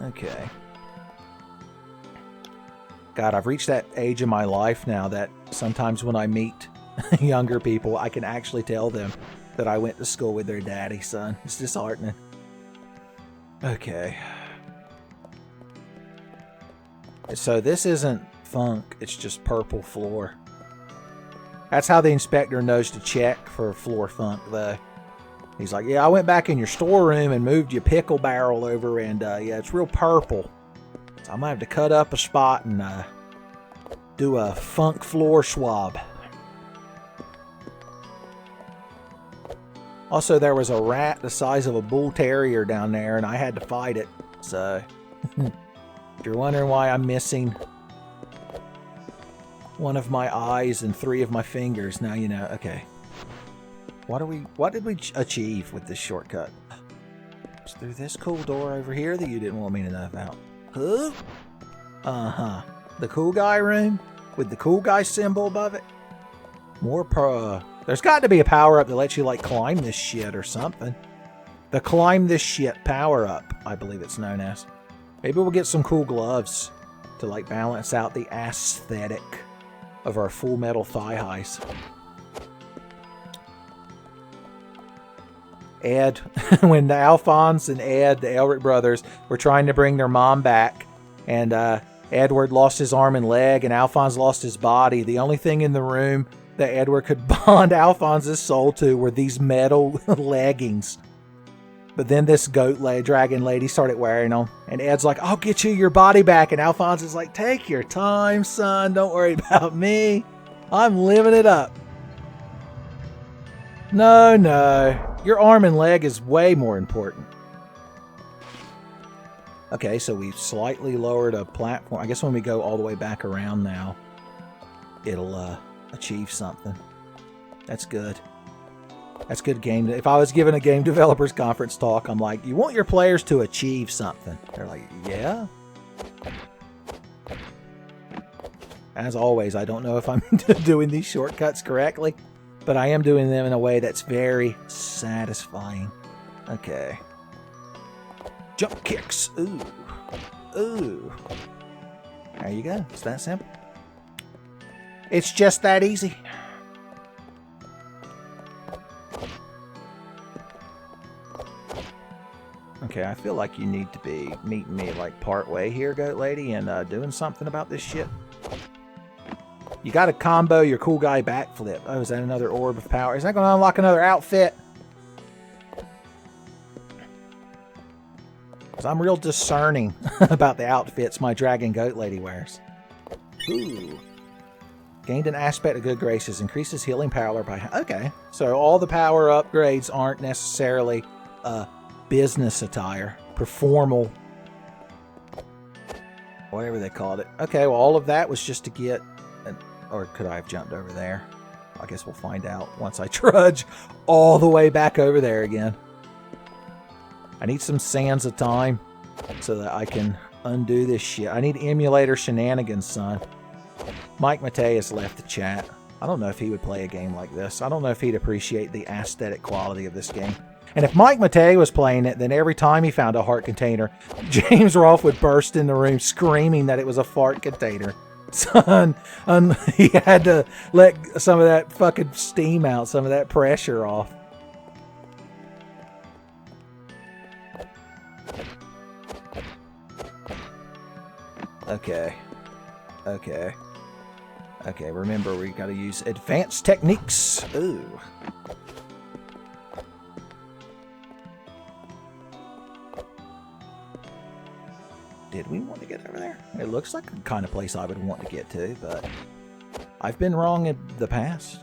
Okay. God, I've reached that age in my life now that sometimes when I meet younger people, I can actually tell them that I went to school with their daddy, son. It's disheartening. Okay. So this isn't funk, it's just purple floor. That's how the inspector knows to check for floor funk, though. He's like, yeah, I went back in your storeroom and moved your pickle barrel over, and yeah, it's real purple. So I'm going to have to cut up a spot and do a funk floor swab. Also, there was a rat the size of a bull terrier down there, and I had to fight it. So, if you're wondering why I'm missing one of my eyes and 3 of my fingers, now you know. Okay. What did we achieve with this shortcut? It's through this cool door over here that you didn't want me to know about. Huh? Uh-huh. The cool guy room with the cool guy symbol above it. There's got to be a power-up that lets you, like, climb this shit or something. The climb this shit power-up, I believe it's known as. Maybe we'll get some cool gloves to, like, balance out the aesthetic of our full metal thigh highs. Ed, when Alphonse and Ed, the Elric brothers, were trying to bring their mom back, and Edward lost his arm and leg, and Alphonse lost his body, the only thing in the room that Edward could bond Alphonse's soul to were these metal leggings. But then this dragon lady started wearing them, and Ed's like, I'll get you your body back, and Alphonse is like, take your time, son, don't worry about me. I'm living it up. No. Your arm and leg is way more important. Okay, so we've slightly lowered a platform. I guess when we go all the way back around now, it'll achieve something. That's good. That's good game. If I was giving a game developers conference talk, I'm like, you want your players to achieve something. They're like, yeah? As always, I don't know if I'm doing these shortcuts correctly, but I am doing them in a way that's very satisfying. Okay. Jump kicks. Ooh. Ooh. There you go. It's that simple. It's just that easy. Okay, I feel like you need to be meeting me like part way here, Goat Lady, and doing something about this shit. You got to combo your cool guy backflip. Oh, is that another orb of power? Is that going to unlock another outfit? Because I'm real discerning about the outfits my Dragon Goat Lady wears. Ooh. Gained an aspect of good graces. Increases healing power by... Okay. So all the power upgrades aren't necessarily business attire. Performal. Whatever they called it. Okay, well all of that was just to get... Or could I have jumped over there? I guess we'll find out once I trudge all the way back over there again. I need some sands of time so that I can undo this shit. I need emulator shenanigans, son. Mike Mateus left the chat. I don't know if he would play a game like this. I don't know if he'd appreciate the aesthetic quality of this game. And if Mike Matei was playing it, then every time he found a heart container, James Rolfe would burst in the room screaming that it was a fart container. Son, he had to let some of that fucking steam out, some of that pressure off. Okay. Okay. Okay, remember we gotta use advanced techniques. Ooh. Did we want to get over there? It looks like the kind of place I would want to get to, but I've been wrong in the past.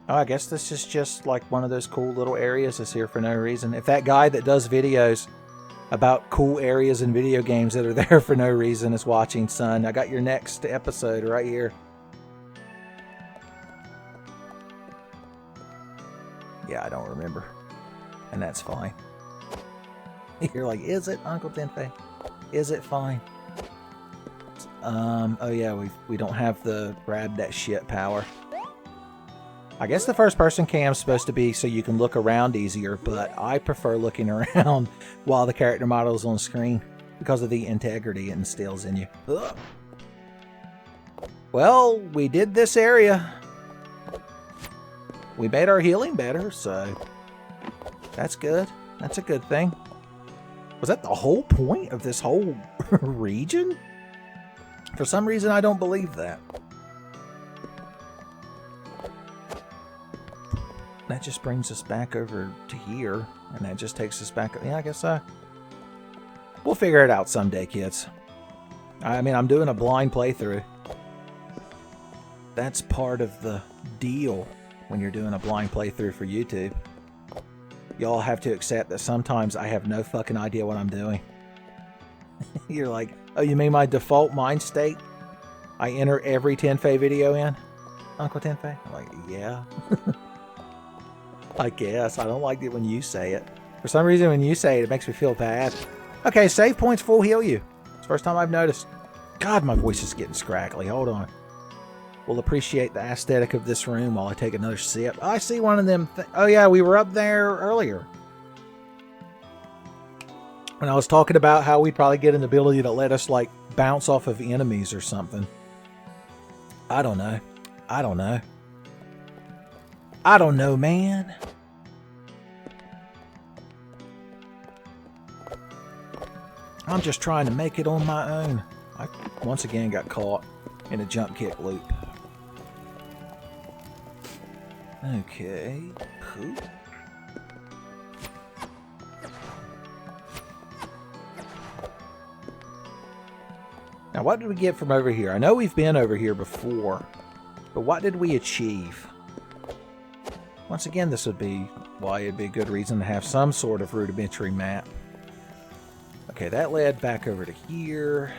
Oh, I guess this is just like one of those cool little areas that's here for no reason. If that guy that does videos about cool areas in video games that are there for no reason is watching, son, I got your next episode right here. Yeah, I don't remember. And that's fine. You're like, is it, Uncle Tenfey? Is it fine? Oh yeah, we don't have the grab that shit power. I guess the first person cam is supposed to be so you can look around easier, but I prefer looking around while the character model is on screen because of the integrity it instills in you. Ugh. Well, we did this area. We made our healing better, so that's good. That's a good thing. Was that the whole point of this whole region? For some reason, I don't believe that. That just brings us back over to here, and that just takes us back. Yeah, I guess we'll figure it out someday, kids. I mean, I'm doing a blind playthrough. That's part of the deal when you're doing a blind playthrough for YouTube. Y'all have to accept that sometimes I have no fucking idea what I'm doing. You're like, oh, you mean my default mind state I enter every Tenfey video in? Uncle Tenfey? I'm like, yeah. I guess. I don't like it when you say it. For some reason, when you say it, it makes me feel bad. Okay, save points full heal you. It's the first time I've noticed. God, my voice is getting scraggly. Hold on. We'll appreciate the aesthetic of this room while I take another sip. I see one of them. Oh, yeah, we were up there earlier. When I was talking about how we'd probably get an ability to let us, like, bounce off of enemies or something. I don't know. I don't know. I don't know, man. I'm just trying to make it on my own. I once again got caught in a jump kick loop. Okay. Poop. Now, what did we get from over here? I know we've been over here before, but what did we achieve? Once again, this would be why it'd be a good reason to have some sort of rudimentary map. Okay, that led back over to here.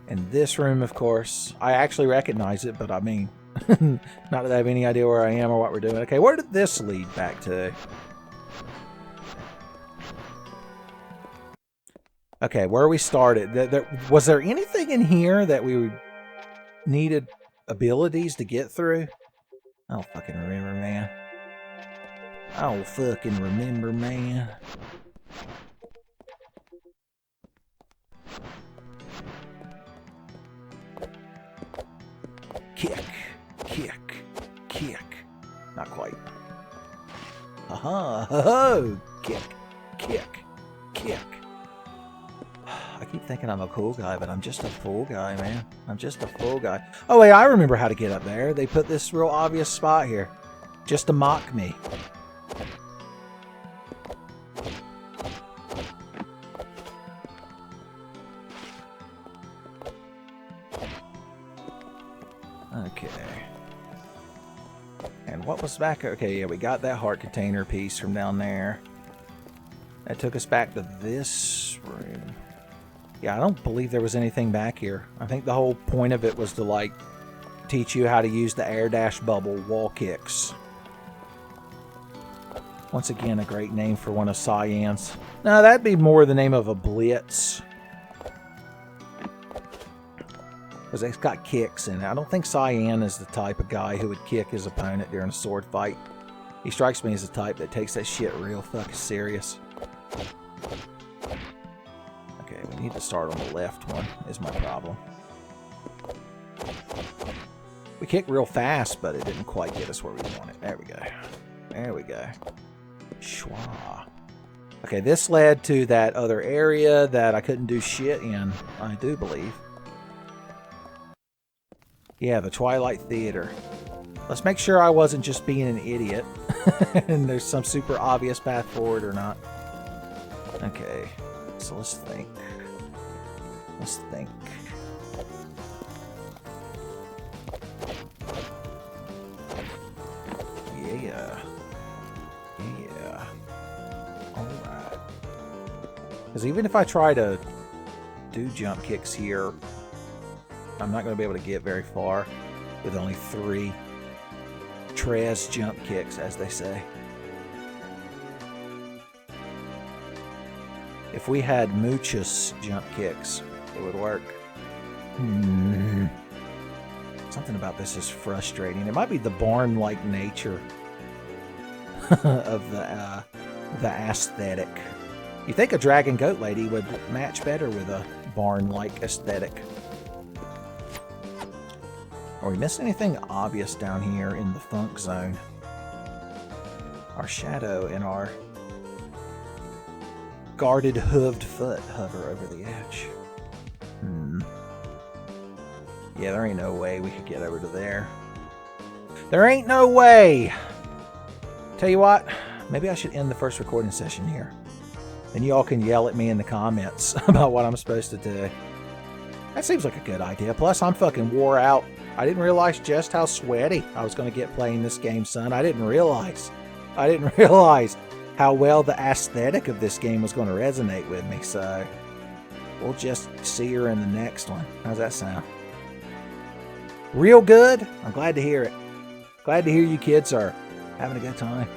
And this room, of course, I actually recognize it, but I mean, not that I have any idea where I am or what we're doing. Okay, where did this lead back to? Okay, where we started. Was there anything in here that we needed abilities to get through? I don't fucking remember, man. I don't fucking remember, man. Kick, kick, kick. Not quite. Aha, ho, kick, kick, kick. I keep thinking I'm a cool guy, but I'm just a fool guy, man. I'm just a fool guy. Oh, wait, I remember how to get up there. They put this real obvious spot here just to mock me. Okay. And what was back? Okay, yeah, we got that heart container piece from down there. That took us back to this room. Yeah, I don't believe there was anything back here. I think the whole point of it was to, like, teach you how to use the air dash bubble wall kicks. Once again, a great name for one of Cyan's. No, that'd be more the name of a blitz. Because it's got kicks in it. I don't think Cyan is the type of guy who would kick his opponent during a sword fight. He strikes me as the type that takes that shit real fucking serious. Okay, we need to start on the left one, is my problem. We kicked real fast, but it didn't quite get us where we wanted. There we go. There we go. Schwa. Okay, this led to that other area that I couldn't do shit in, I do believe. Yeah, the Twilight Theater. Let's make sure I wasn't just being an idiot and there's some super obvious path forward or not. Okay, so let's think. Let's think. Yeah. Yeah. Alright. Because even if I try to do jump kicks here, I'm not going to be able to get very far with only 3 Trez jump kicks, as they say. If we had muchos jump kicks, it would work. Something about this is frustrating. It might be the barn-like nature of the aesthetic. You think a dragon goat lady would match better with a barn-like aesthetic. Are we missing anything obvious down here in the funk zone? Our shadow and our guarded hooved foot hover over the edge. Yeah, there ain't no way we could get over to there. There ain't no way! Tell you what, maybe I should end the first recording session here. Then you all can yell at me in the comments about what I'm supposed to do. That seems like a good idea. Plus, I'm fucking wore out. I didn't realize just how sweaty I was going to get playing this game, son. I didn't realize how well the aesthetic of this game was going to resonate with me. So, we'll just see her in the next one. How's that sound? Real good? I'm glad to hear it. Glad to hear you kids are having a good time.